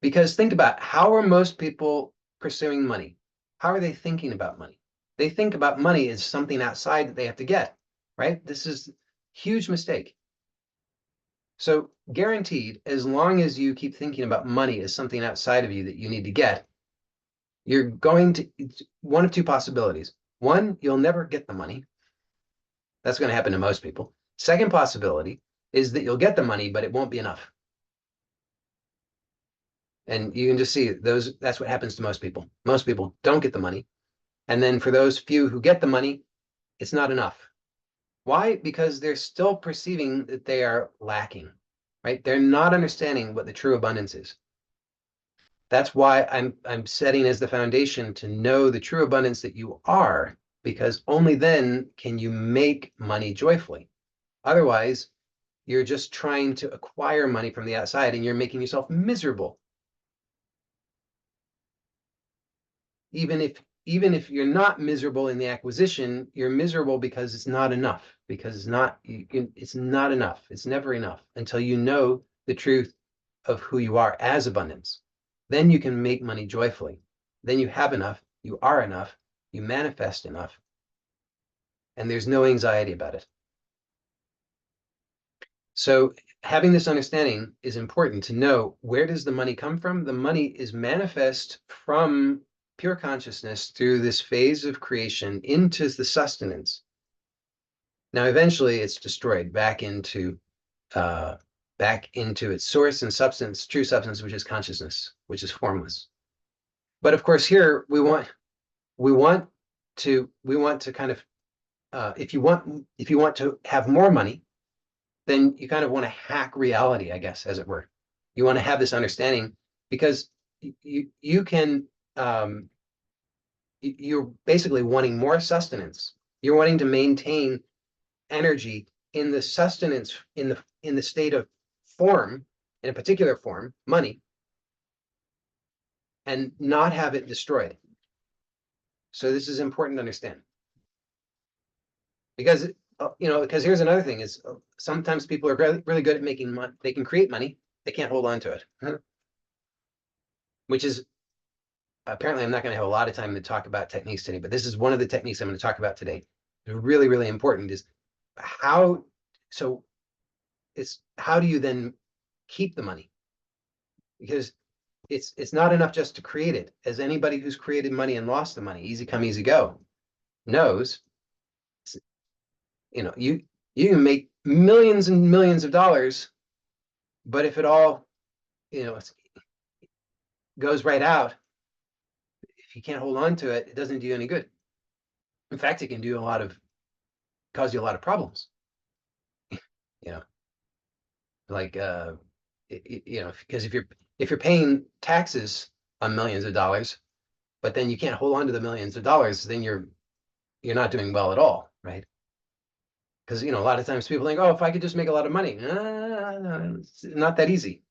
because think about, how are most people pursuing money? How are they thinking about money? They think about money as something outside that they have to get, right? This is a huge mistake. So guaranteed, as long as you keep thinking about money as something outside of you that you need to get, you're going to, one of two possibilities. One, you'll never get the money. That's going to happen to most people. Second possibility is that you'll get the money, but it won't be enough. And you can just see that's what happens to most people. Most people don't get the money. And then for those few who get the money, it's not enough. Why? Because they're still perceiving that they are lacking, right? They're not understanding what the true abundance is. That's why I'm setting as the foundation to know the true abundance that you are, because only then can you make money joyfully. Otherwise, you're just trying to acquire money from the outside and you're making yourself miserable. Even if you're not miserable in the acquisition, you're miserable because it's not enough, because it's not enough. It's never enough until you know the truth of who you are as abundance. Then you can make money joyfully. Then you have enough, you are enough, you manifest enough, and there's no anxiety about it. So having this understanding is important to know, where does the money come from? The money is manifest from pure consciousness through this phase of creation into the sustenance. Now, eventually it's destroyed back into its source and substance, true substance, which is consciousness, which is formless. But of course, here we want to kind of, if you want to have more money, then you kind of want to hack reality, I guess, as it were. You want to have this understanding because you can you're basically wanting more sustenance. You're wanting to maintain energy in the sustenance, in the state of form, in a particular form, money, and not have it destroyed. So this is important to understand. Because because here's another thing is sometimes people are really, really good at making money. They can create money. They can't hold on to it, which is apparently I'm not going to have a lot of time to talk about techniques today, but this is one of the techniques I'm going to talk about today. It's really, really important is how do you then keep the money? Because it's not enough just to create it. As anybody who's created money and lost the money, easy come, easy go, knows, you can make millions and millions of dollars, but if it all, goes right out, if you can't hold on to it, it doesn't do you any good. In fact, it can cause you a lot of problems. Like because if you're paying taxes on millions of dollars, but then you can't hold on to the millions of dollars, then you're not doing well at all, right? Because a lot of times people think, oh, if I could just make a lot of money, it's not that easy.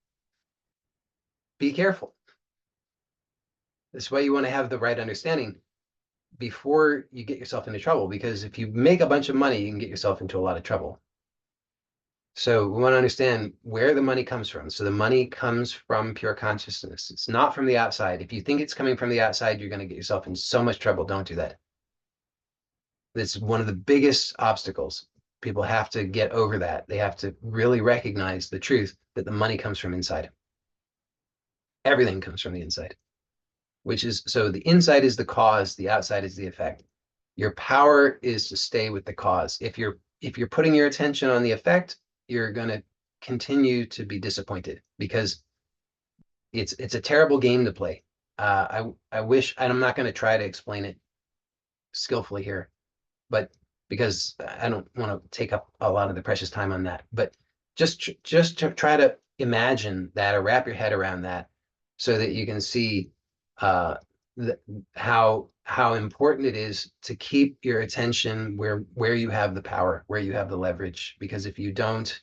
Be careful. That's why you want to have the right understanding before you get yourself into trouble, because if you make a bunch of money, you can get yourself into a lot of trouble. So we want to understand where the money comes from. So the money comes from pure consciousness. It's not from the outside. If you think it's coming from the outside, you're going to get yourself in so much trouble. Don't do that. It's one of the biggest obstacles. People have to get over that. They have to really recognize the truth that the money comes from inside. Everything comes from the inside, so the inside is the cause, the outside is the effect. Your power is to stay with the cause. If you're putting your attention on the effect, you're going to continue to be disappointed because it's a terrible game to play. I wish, and I'm not going to try to explain it skillfully here, but because I don't want to take up a lot of the precious time on that, but just to try to imagine that or wrap your head around that so that you can see how important it is to keep your attention where you have the power, where you have the leverage, because if you don't,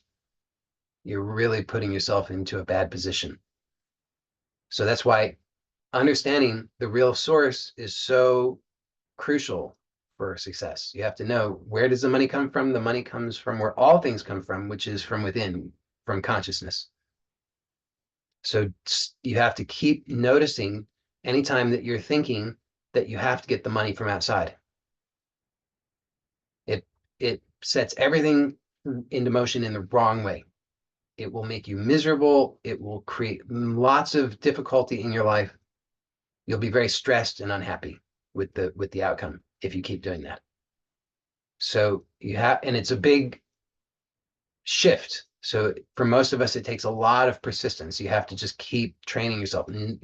you're really putting yourself into a bad position. So that's why understanding the real source is so crucial for success. You have to know, where does the money come from? The money comes from where all things come from, which is from within, from consciousness. So you have to keep noticing anytime that you're thinking that you have to get the money from outside. It sets everything into motion in the wrong way. It will make you miserable. It will create lots of difficulty in your life. You'll be very stressed and unhappy with the outcome if you keep doing that. So and it's a big shift. So for most of us, it takes a lot of persistence. You have to just keep training yourself. And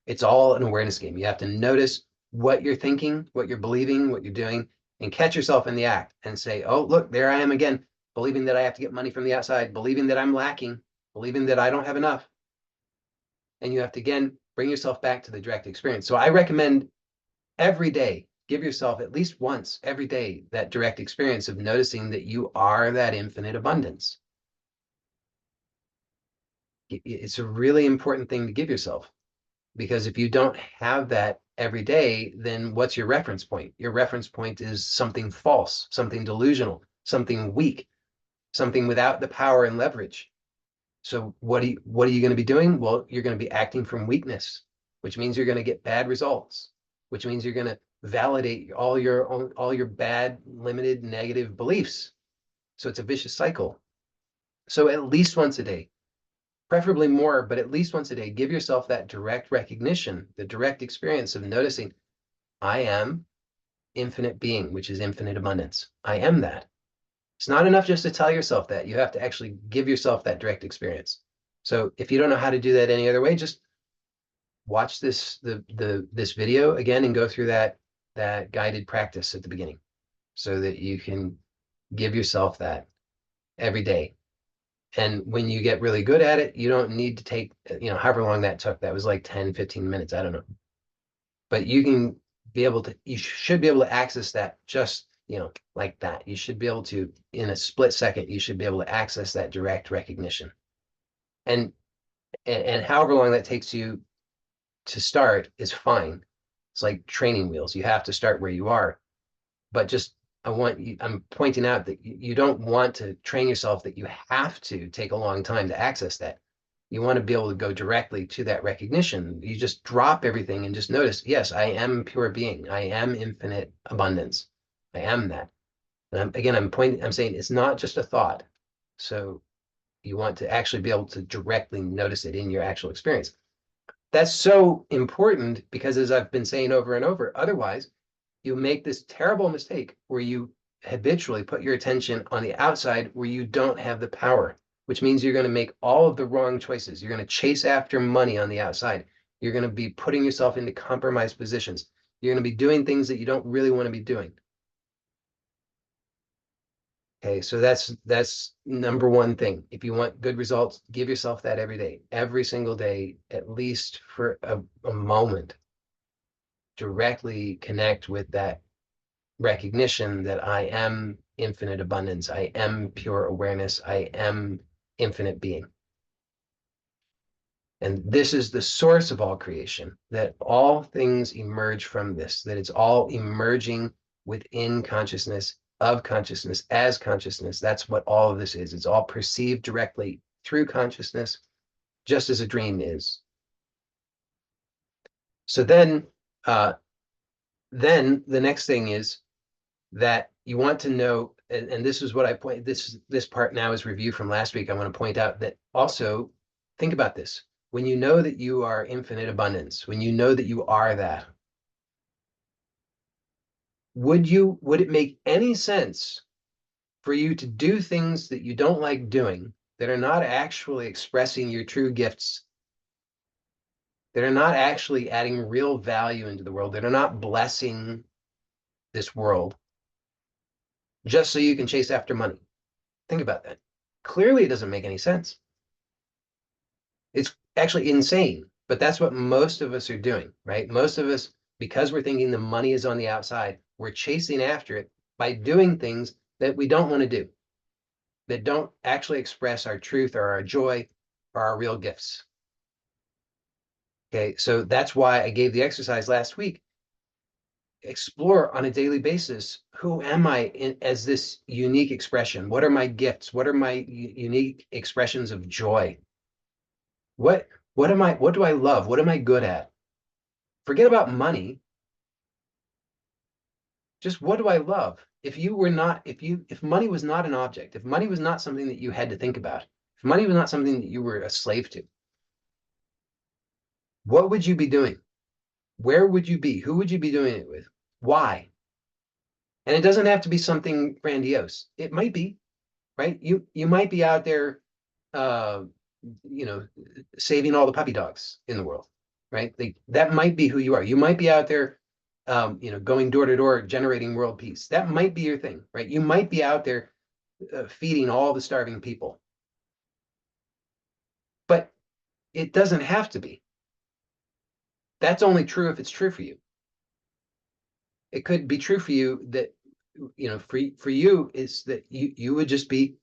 it's all an awareness game. You have to notice what you're thinking, what you're believing, what you're doing, and catch yourself in the act and say, oh, look, there I am again, believing that I have to get money from the outside, believing that I'm lacking, believing that I don't have enough. And you have to, again, bring yourself back to the direct experience. So I recommend every day, give yourself at least once every day that direct experience of noticing that you are that infinite abundance. It's a really important thing to give yourself, because if you don't have that every day, then what's your reference point? Your reference point is something false, something delusional, something weak, something without the power and leverage. So what are you going to be doing? Well, you're going to be acting from weakness, which means you're going to get bad results, which means you're going to validate all your bad, limited, negative beliefs. So it's a vicious cycle. So at least once a day, preferably more, but at least once a day, give yourself that direct recognition, the direct experience of noticing, I am infinite being, which is infinite abundance. I am that. It's not enough just to tell yourself that. You have to actually give yourself that direct experience. So if you don't know how to do that any other way, just watch this video again and go through that guided practice at the beginning so that you can give yourself that every day. And when you get really good at it, you don't need to take, however long that took. That was like 10, 15 minutes. I don't know. But you should be able to access that just, like that. You should be able to, in a split second, you should be able to access that direct recognition. And however long that takes you to start is fine. It's like training wheels. You have to start where you are. But just I'm pointing out that you don't want to train yourself that you have to take a long time to access that. You want to be able to go directly to that recognition. You just drop everything and just notice, yes, I am pure being. I am infinite abundance. I am that. And I'm saying it's not just a thought. So you want to actually be able to directly notice it in your actual experience. That's so important because, as I've been saying over and over, otherwise you make this terrible mistake where you habitually put your attention on the outside where you don't have the power, which means you're going to make all of the wrong choices. You're going to chase after money on the outside. You're going to be putting yourself into compromised positions. You're going to be doing things that you don't really want to be doing. Okay, so that's number one thing. If you want good results, give yourself that every day, every single day, at least for a moment. Directly connect with that recognition that I am infinite abundance. I am pure awareness. I am infinite being. And this is the source of all creation, that all things emerge from this, that it's all emerging within consciousness, of consciousness, as consciousness. That's what all of this is. It's all perceived directly through consciousness, just as a dream is. So then the next thing is that you want to know, and this is what I point, this part now is review from last week. I want to point out that also, think about this. When you know that you are infinite abundance, when you know that you are that, would it make any sense for you to do things that you don't like doing, that are not actually expressing your true gifts, that are not actually adding real value into the world, that are not blessing this world, just so you can chase after money? Think about that. Clearly, it doesn't make any sense. It's actually insane, but that's what most of us are doing, right? Most of us, because we're thinking the money is on the outside, we're chasing after it by doing things that we don't want to do, that don't actually express our truth or our joy or our real gifts. Okay, so that's why I gave the exercise last week. Explore on a daily basis, who am I as this unique expression? What are my gifts? What are my unique expressions of joy? What do I love? What am I good at? Forget about money. Just what do I love? If money was not an object, if money was not something that you had to think about, if money was not something that you were a slave to, what would you be doing? Where would you be? Who would you be doing it with? Why? And it doesn't have to be something grandiose. It might be, right? You might be out there, uh, saving all the puppy dogs in the world, right? That might be who you are. You might be out there, going door to door, generating world peace. That might be your thing, right? You might be out there feeding all the starving people. But it doesn't have to be. That's only true if it's true for you. It could be true for you that, for you is that you would just be,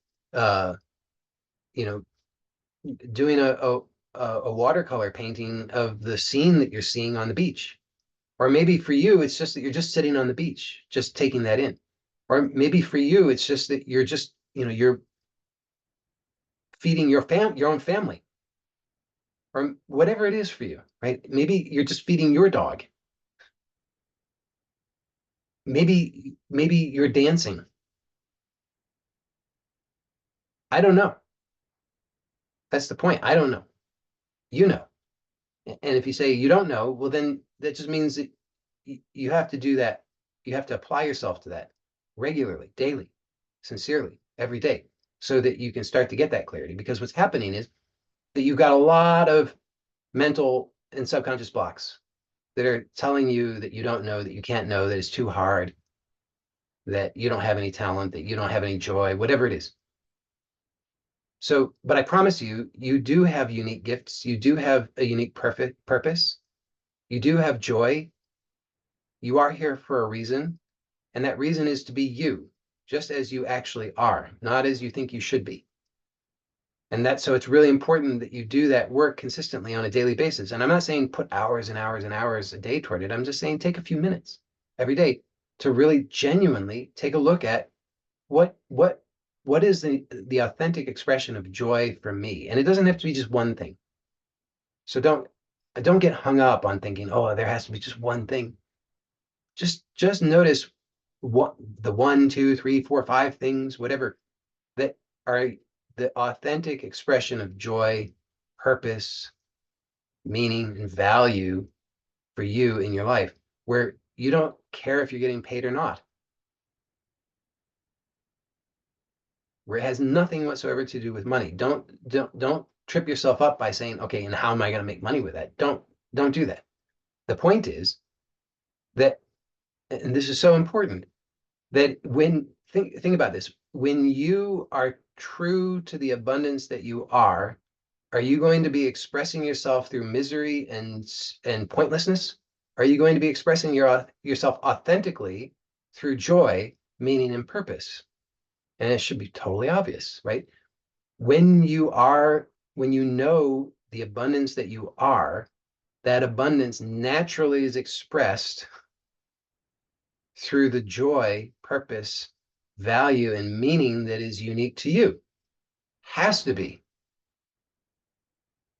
doing a watercolor painting of the scene that you're seeing on the beach. Or maybe for you, it's just that you're just sitting on the beach, just taking that in. Or maybe for you, it's just that you're just, you're feeding your own family. Or whatever it is for you, right? Maybe you're just feeding your dog. Maybe you're dancing. I don't know. That's the point. I don't know. You know. And if you say you don't know, well, then that just means that you have to do that. You have to apply yourself to that regularly, daily, sincerely, every day, so that you can start to get that clarity. Because what's happening is that you've got a lot of mental and subconscious blocks that are telling you that you don't know, that you can't know, that it's too hard, that you don't have any talent, that you don't have any joy, whatever it is. So, but I promise you, you do have unique gifts. You do have a unique perfect purpose. You do have joy. You are here for a reason. And that reason is to be you, just as you actually are, not as you think you should be. And so it's really important that you do that work consistently on a daily basis. And I'm not saying put hours and hours and hours a day toward it. I'm just saying take a few minutes every day to really genuinely take a look at what is the authentic expression of joy for me. And it doesn't have to be just one thing. So don't get hung up on thinking, oh, there has to be just one thing. Just notice what the 1, 2, 3, 4, 5 things, whatever, that are the authentic expression of joy, purpose, meaning, and value for you in your life, where you don't care if you're getting paid or not, where it has nothing whatsoever to do with money. Don't trip yourself up by saying, okay, and how am I going to make money with that? Don't do that. The point is that, and this is so important, that when think about this, when you are true to the abundance that you are you going to be expressing yourself through misery and pointlessness? Are you going to be expressing yourself authentically through joy, meaning, and purpose? And it should be totally obvious, right? When you know the abundance that you are, that abundance naturally is expressed through the joy, purpose, value, and meaning that is unique to you. Has to be.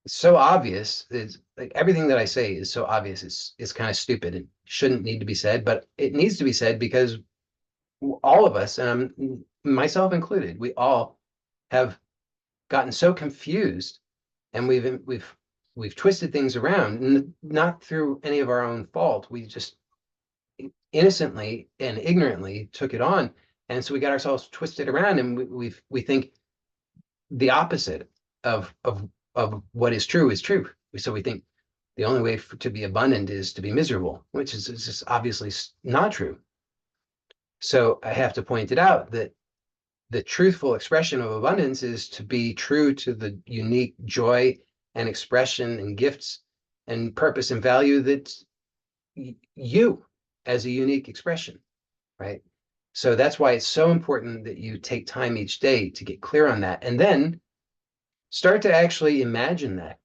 It's so obvious. It's like everything that I say is so obvious. It's kind of stupid. It shouldn't need to be said, but it needs to be said because all of us, and myself included, we all have gotten so confused, and we've twisted things around, and not through any of our own fault. We just innocently and ignorantly took it on, and so we got ourselves twisted around, and we think the opposite of what is true is true. So we think the only way to be abundant is to be miserable, which is just obviously not true. So I have to point it out that the truthful expression of abundance is to be true to the unique joy and expression and gifts and purpose and value that's you as a unique expression, right? So that's why it's so important that you take time each day to get clear on that, and then start to actually imagine that.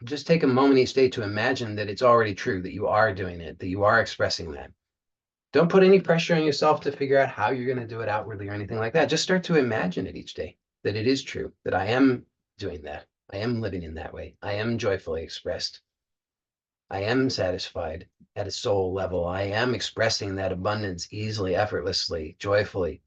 Just take a moment each day to imagine that it's already true, that you are doing it, that you are expressing that. Don't put any pressure on yourself to figure out how you're going to do it outwardly or anything like that. Just start to imagine it each day, that it is true, that I am doing that. I am living in that way. I am joyfully expressed. I am satisfied at a soul level. I am expressing that abundance easily, effortlessly, joyfully.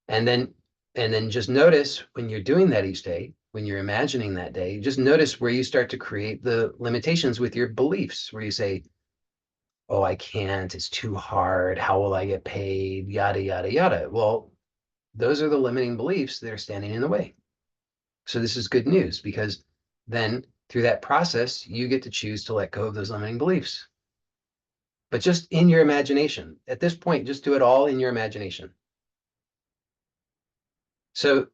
And then just notice when you're doing that each day, when you're imagining that day, just notice where you start to create the limitations with your beliefs, where you say, oh, I can't, it's too hard, how will I get paid, yada, yada, yada. Well, those are the limiting beliefs that are standing in the way. So this is good news, because then through that process, you get to choose to let go of those limiting beliefs. But just in your imagination. At this point, just do it all in your imagination. So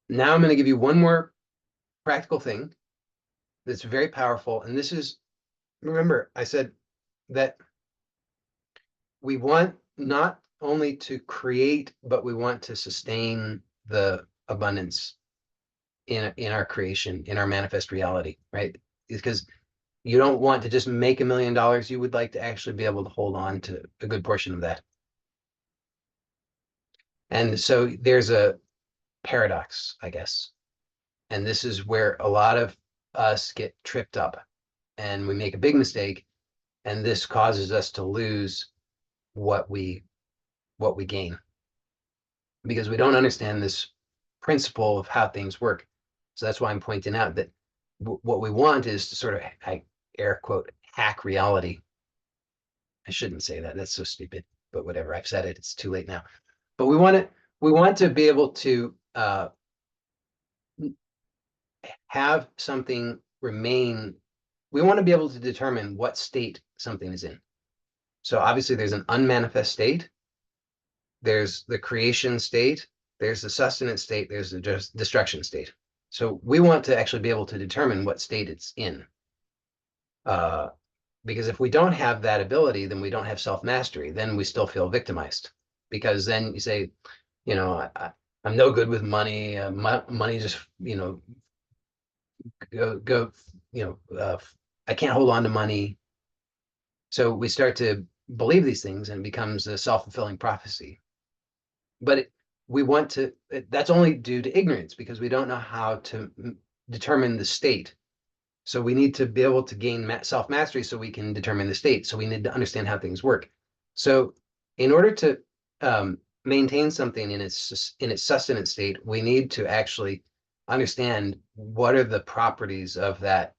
now I'm going to give you one more practical thing that's very powerful. And this is, remember, I said that we want not only to create, but we want to sustain the abundance in our creation, in our manifest reality, right? Because you don't want to just make $1 million. You would like to actually be able to hold on to a good portion of that. And so there's a paradox, I guess. And this is where a lot of us get tripped up and we make a big mistake. And this causes us to lose what we gain, because we don't understand this principle of how things work. So that's why I'm pointing out that what we want is to sort of, I air quote, hack reality. I shouldn't say that. That's so stupid, but whatever. I've said it. It's too late now. But we want to be able to have something remain. We want to be able to determine what state something is in. So obviously there's an unmanifest state. There's the creation state, There's the sustenance state, there's the destruction state. So we want to actually be able to determine what state it's in. Because if we don't have that ability, then we don't have self-mastery. Then we still feel victimized. Because then you say, I'm no good with money. Money just, go, I can't hold on to money. So we start to believe these things and it becomes a self-fulfilling prophecy. But that's only due to ignorance because we don't know how to determine the state. So we need to be able to gain self-mastery so we can determine the state. So we need to understand how things work. So in order to maintain something in its sustenance state, we need to actually understand what are the properties of that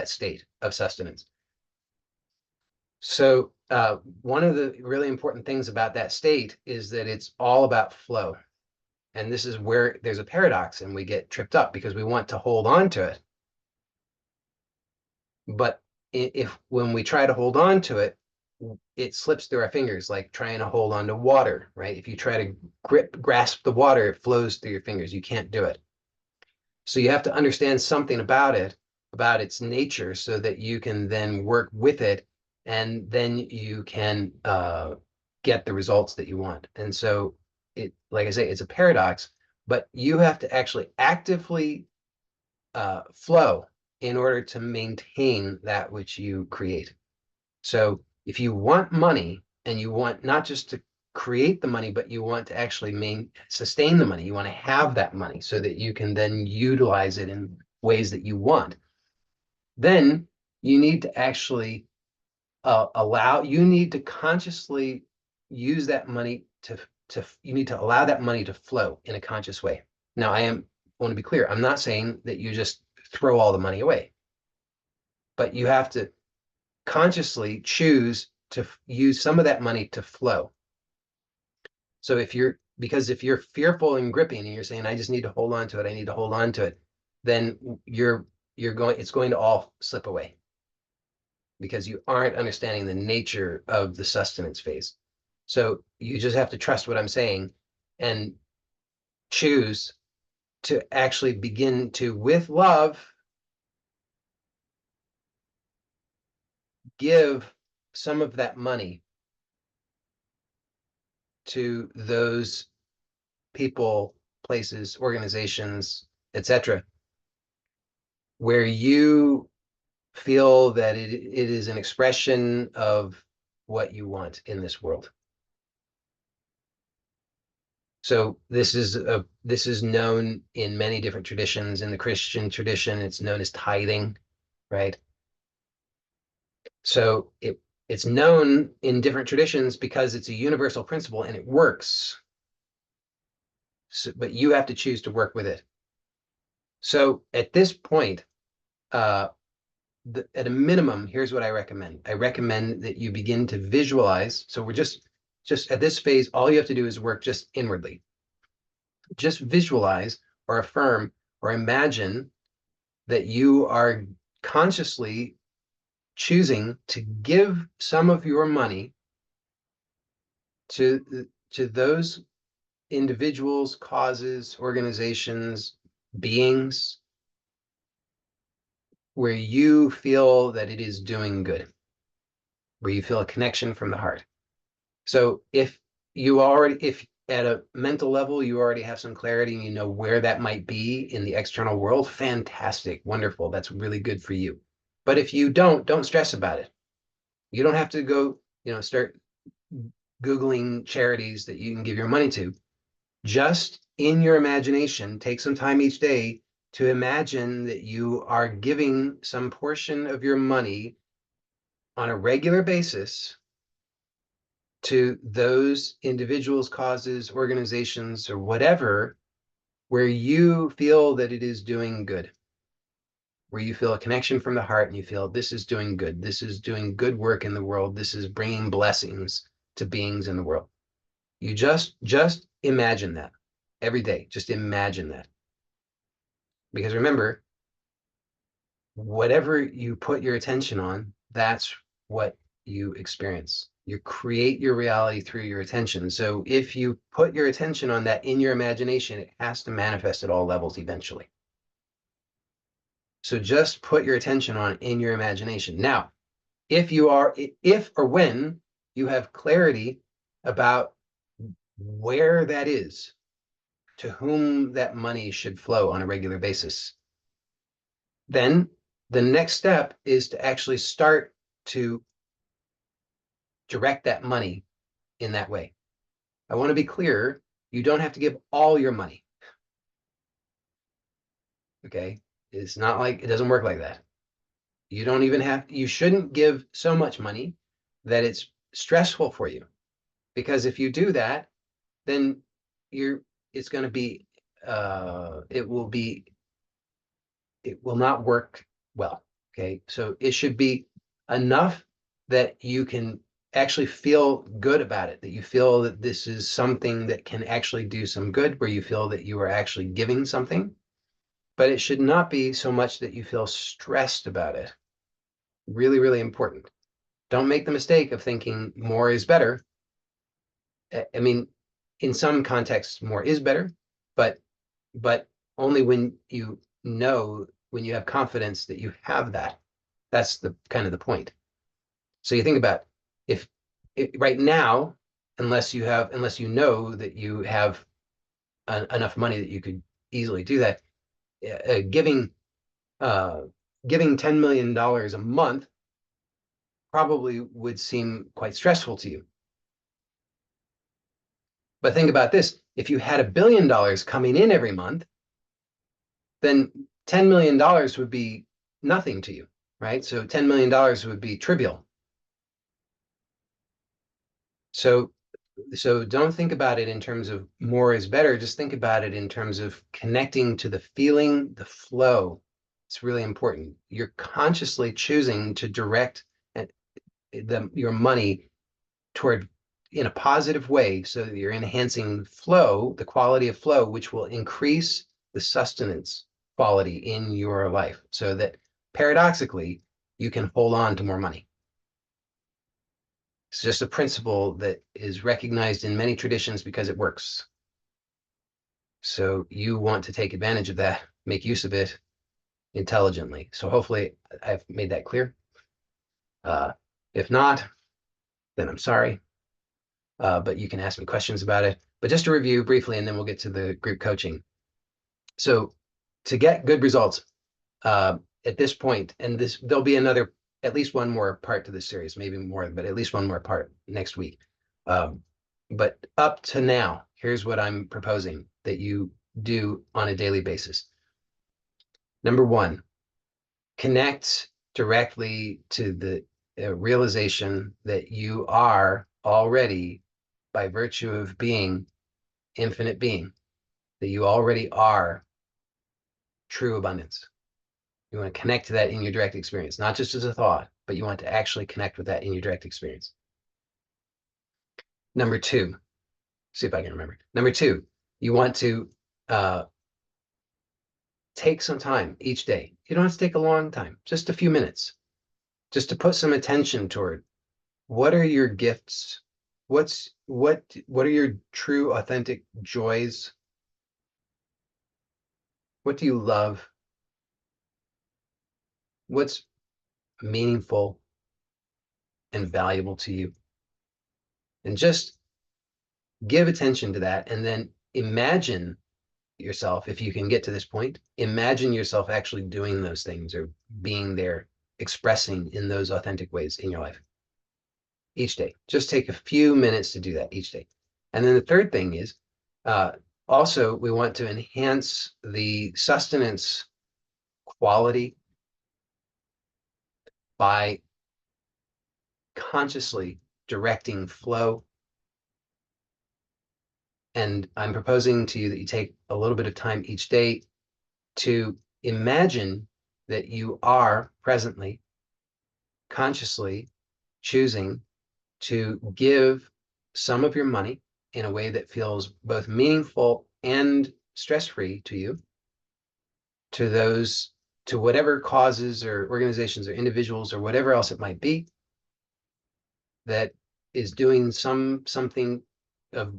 state of sustenance. So one of the really important things about that state is that it's all about flow. And this is where there's a paradox and we get tripped up because we want to hold on to it. But when we try to hold on to it, it slips through our fingers, like trying to hold on to water, right? If you try to grasp the water, it flows through your fingers. You can't do it. So you have to understand something about it, about its nature, so that you can then work with it, and then you can get the results that you want. And so like I say, it's a paradox, but you have to actually actively flow in order to maintain that which you create. So if you want money and you want not just to create the money, but you want to actually sustain the money, you want to have that money so that you can then utilize it in ways that you want, then you need to actually you need to consciously use that money you need to allow that money to flow in a conscious way. Now, I want to be clear. I'm not saying that you just throw all the money away, but you have to consciously choose to use some of that money to flow. So if you're fearful and gripping and you're saying, I just need to hold on to it, I need to hold on to it, then it's going to all slip away because you aren't understanding the nature of the sustenance phase. So you just have to trust what I'm saying and choose to actually begin to, with love, give some of that money to those people, places, organizations, etc., where you feel that it is an expression of what you want in this world. So this is known in many different traditions. In the Christian tradition, it's known as tithing, right? So it's known in different traditions because it's a universal principle and it works. So, but you have to choose to work with it. So at this point, at a minimum, here's what I recommend. I recommend that you begin to visualize. So we're just at this phase, all you have to do is work just inwardly. Just visualize or affirm or imagine that you are consciously choosing to give some of your money to those individuals, causes, organizations, beings, where you feel that it is doing good, where you feel a connection from the heart. So if at a mental level, you already have some clarity and you know where that might be in the external world, fantastic, wonderful. That's really good for you. But if you don't stress about it. You don't have to go, start Googling charities that you can give your money to. Just in your imagination, take some time each day to imagine that you are giving some portion of your money on a regular basis to those individuals, causes, organizations, or whatever, where you feel that it is doing good, where you feel a connection from the heart and you feel this is doing good. This is doing good work in the world. This is bringing blessings to beings in the world. You just imagine that every day. Just imagine that. Because remember, whatever you put your attention on, that's what you experience. You create your reality through your attention. So if you put your attention on that in your imagination, it has to manifest at all levels eventually. So just put your attention on in your imagination. Now, if or when you have clarity about where that is, to whom that money should flow on a regular basis, then the next step is to actually start to direct that money in that way. I want to be clear, you don't have to give all your money. Okay? It's not like, it doesn't work like that. You shouldn't give so much money that it's stressful for you. Because if you do that, then it's going to be, it will not work well. Okay. So it should be enough that you can actually feel good about it, that you feel that this is something that can actually do some good, where you feel that you are actually giving something, but it should not be so much that you feel stressed about it. Really, really important. Don't make the mistake of thinking more is better. I mean, in some contexts, more is better, but only when you have confidence that you have that. That's the kind of the point. So you think about if right now, unless you know that you have enough money that you could easily do that, giving $10 million a month probably would seem quite stressful to you. But think about this. If you had $1 billion coming in every month, then $10 million would be nothing to you, right? So $10 million would be trivial. So don't think about it in terms of more is better. Just think about it in terms of connecting to the feeling, the flow. It's really important. You're consciously choosing to direct your money toward in a positive way, so that you're enhancing flow, the quality of flow, which will increase the sustenance quality in your life, so that paradoxically you can hold on to more money. It's just a principle that is recognized in many traditions because it works. So you want to take advantage of that, make use of it intelligently. So hopefully I've made that clear. If not, then I'm sorry. But you can ask me questions about it. But just to review briefly, and then we'll get to the group coaching. So to get good results at this point, and there'll be at least one more part to this series, maybe more, but at least one more part next week. But up to now, here's what I'm proposing that you do on a daily basis. Number one, connect directly to the realization that you are already, by virtue of being infinite being, that you already are true abundance. You want to connect to that in your direct experience, not just as a thought, but you want to actually connect with that in your direct experience. Number two, see if I can remember. Number two, you want to take some time each day. You don't have to take a long time, just a few minutes, just to put some attention toward what are your gifts? What are your true, authentic joys? What do you love? What's meaningful and valuable to you? And just give attention to that, and then imagine yourself, if you can get to this point, imagine yourself actually doing those things, or being there, expressing in those authentic ways in your life each day. Just take a few minutes to do that each day. And then the third thing is, also, we want to enhance the sustenance quality by consciously directing flow. And I'm proposing to you that you take a little bit of time each day to imagine that you are presently consciously choosing to give some of your money in a way that feels both meaningful and stress-free to you, to whatever causes or organizations or individuals or whatever else it might be that is doing something of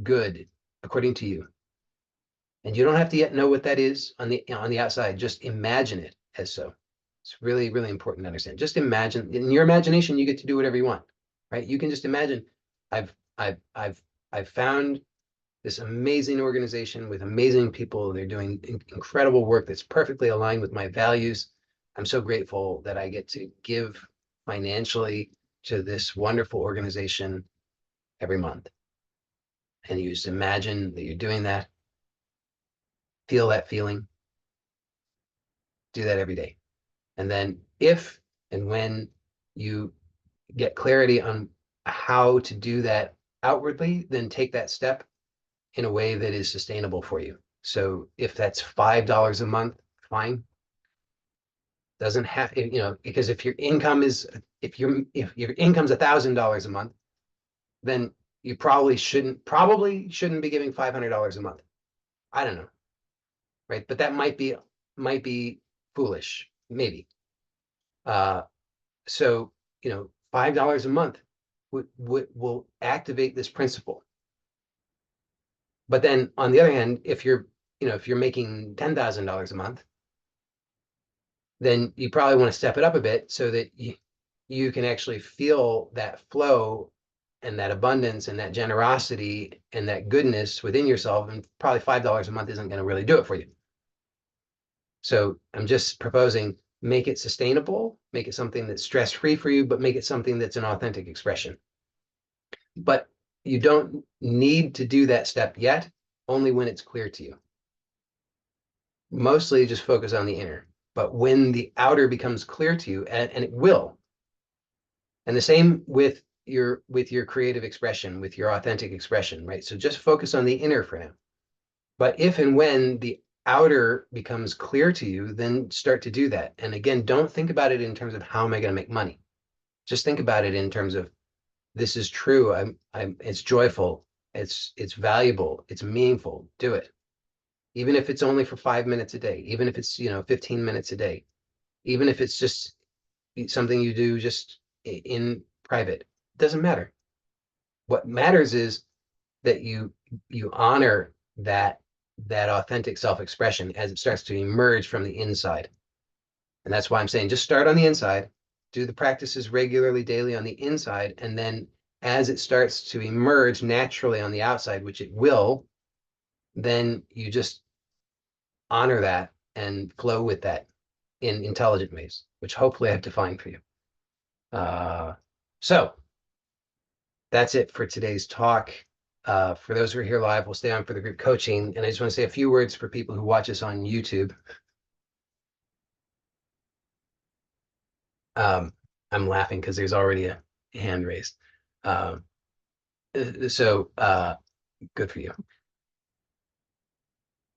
good according to you. And you don't have to yet know what that is on the outside. Just imagine it as so. It's really, really important to understand. Just imagine, in your imagination, you get to do whatever you want, right? You can just imagine, I've found this amazing organization with amazing people. They're doing incredible work that's perfectly aligned with my values. I'm so grateful that I get to give financially to this wonderful organization every month. And you just imagine that you're doing that. Feel that feeling. Do that every day. And then if and when you get clarity on how to do that outwardly, then take that step in a way that is sustainable for you. So if that's $5 a month, fine. Doesn't have, because if your income is, if your income's $1,000 a month, then you probably shouldn't be giving $500 a month. I don't know, right? But that might be foolish, maybe. So $5 a month will activate this principle. But then on the other hand, if you're making $10,000 a month, then you probably want to step it up a bit so that you can actually feel that flow and that abundance and that generosity and that goodness within yourself. And probably $5 a month isn't going to really do it for you. So I'm just proposing, make it sustainable, make it something that's stress-free for you, but make it something that's an authentic expression. But you don't need to do that step yet, only when it's clear to you. Mostly just focus on the inner. But when the outer becomes clear to you, and it will, and the same with your creative expression, with your authentic expression, right? So just focus on the inner for now. But if and when the outer becomes clear to you, then start to do that. And again, don't think about it in terms of how am I going to make money. Just think about it in terms of, this is true. It's joyful. It's valuable. It's meaningful. Do it. Even if it's only for 5 minutes a day, even if it's 15 minutes a day, even if it's just something you do just in private, it doesn't matter. What matters is that you honor that authentic self-expression as it starts to emerge from the inside. And that's why I'm saying, just start on the inside, do the practices regularly, daily on the inside, and then as it starts to emerge naturally on the outside, which it will, then you just honor that and flow with that in intelligent ways, which hopefully I've defined for you. So that's it for today's talk. For those who are here live, we'll stay on for the group coaching. And I just want to say a few words for people who watch us on YouTube. I'm laughing because there's already a hand raised. So good for you.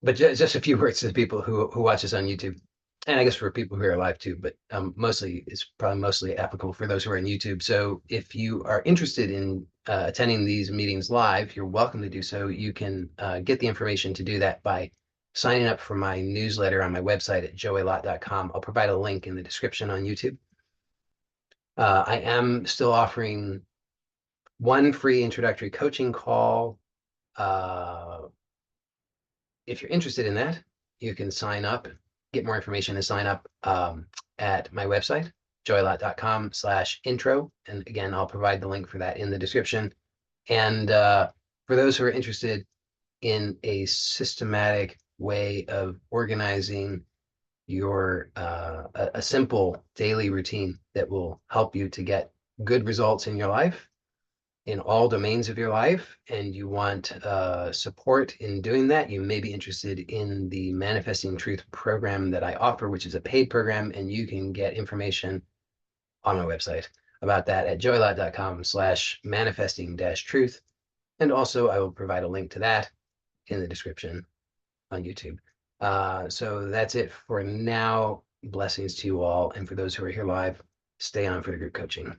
But just a few words to the people who watch us on YouTube. And I guess for people who are live too, but it's probably mostly applicable for those who are on YouTube. So if you are interested in attending these meetings live, you're welcome to do so. You can get the information to do that by signing up for my newsletter on my website at joeylott.com. I'll provide a link in the description on YouTube. I am still offering one free introductory coaching call. If you're interested in that, you can sign up, get more information and sign up at my website, joeylott.com/intro. And again, I'll provide the link for that in the description. And for those who are interested in a systematic way of organizing your a simple daily routine that will help you to get good results in your life, in all domains of your life, and you want support in doing that, you may be interested in the Manifesting Truth program that I offer, which is a paid program, and you can get information on my website about that at joeylott.com/manifesting-truth. And also I will provide a link to that in the description on YouTube. So that's it for now. Blessings to you all. And for those who are here live, stay on for the group coaching.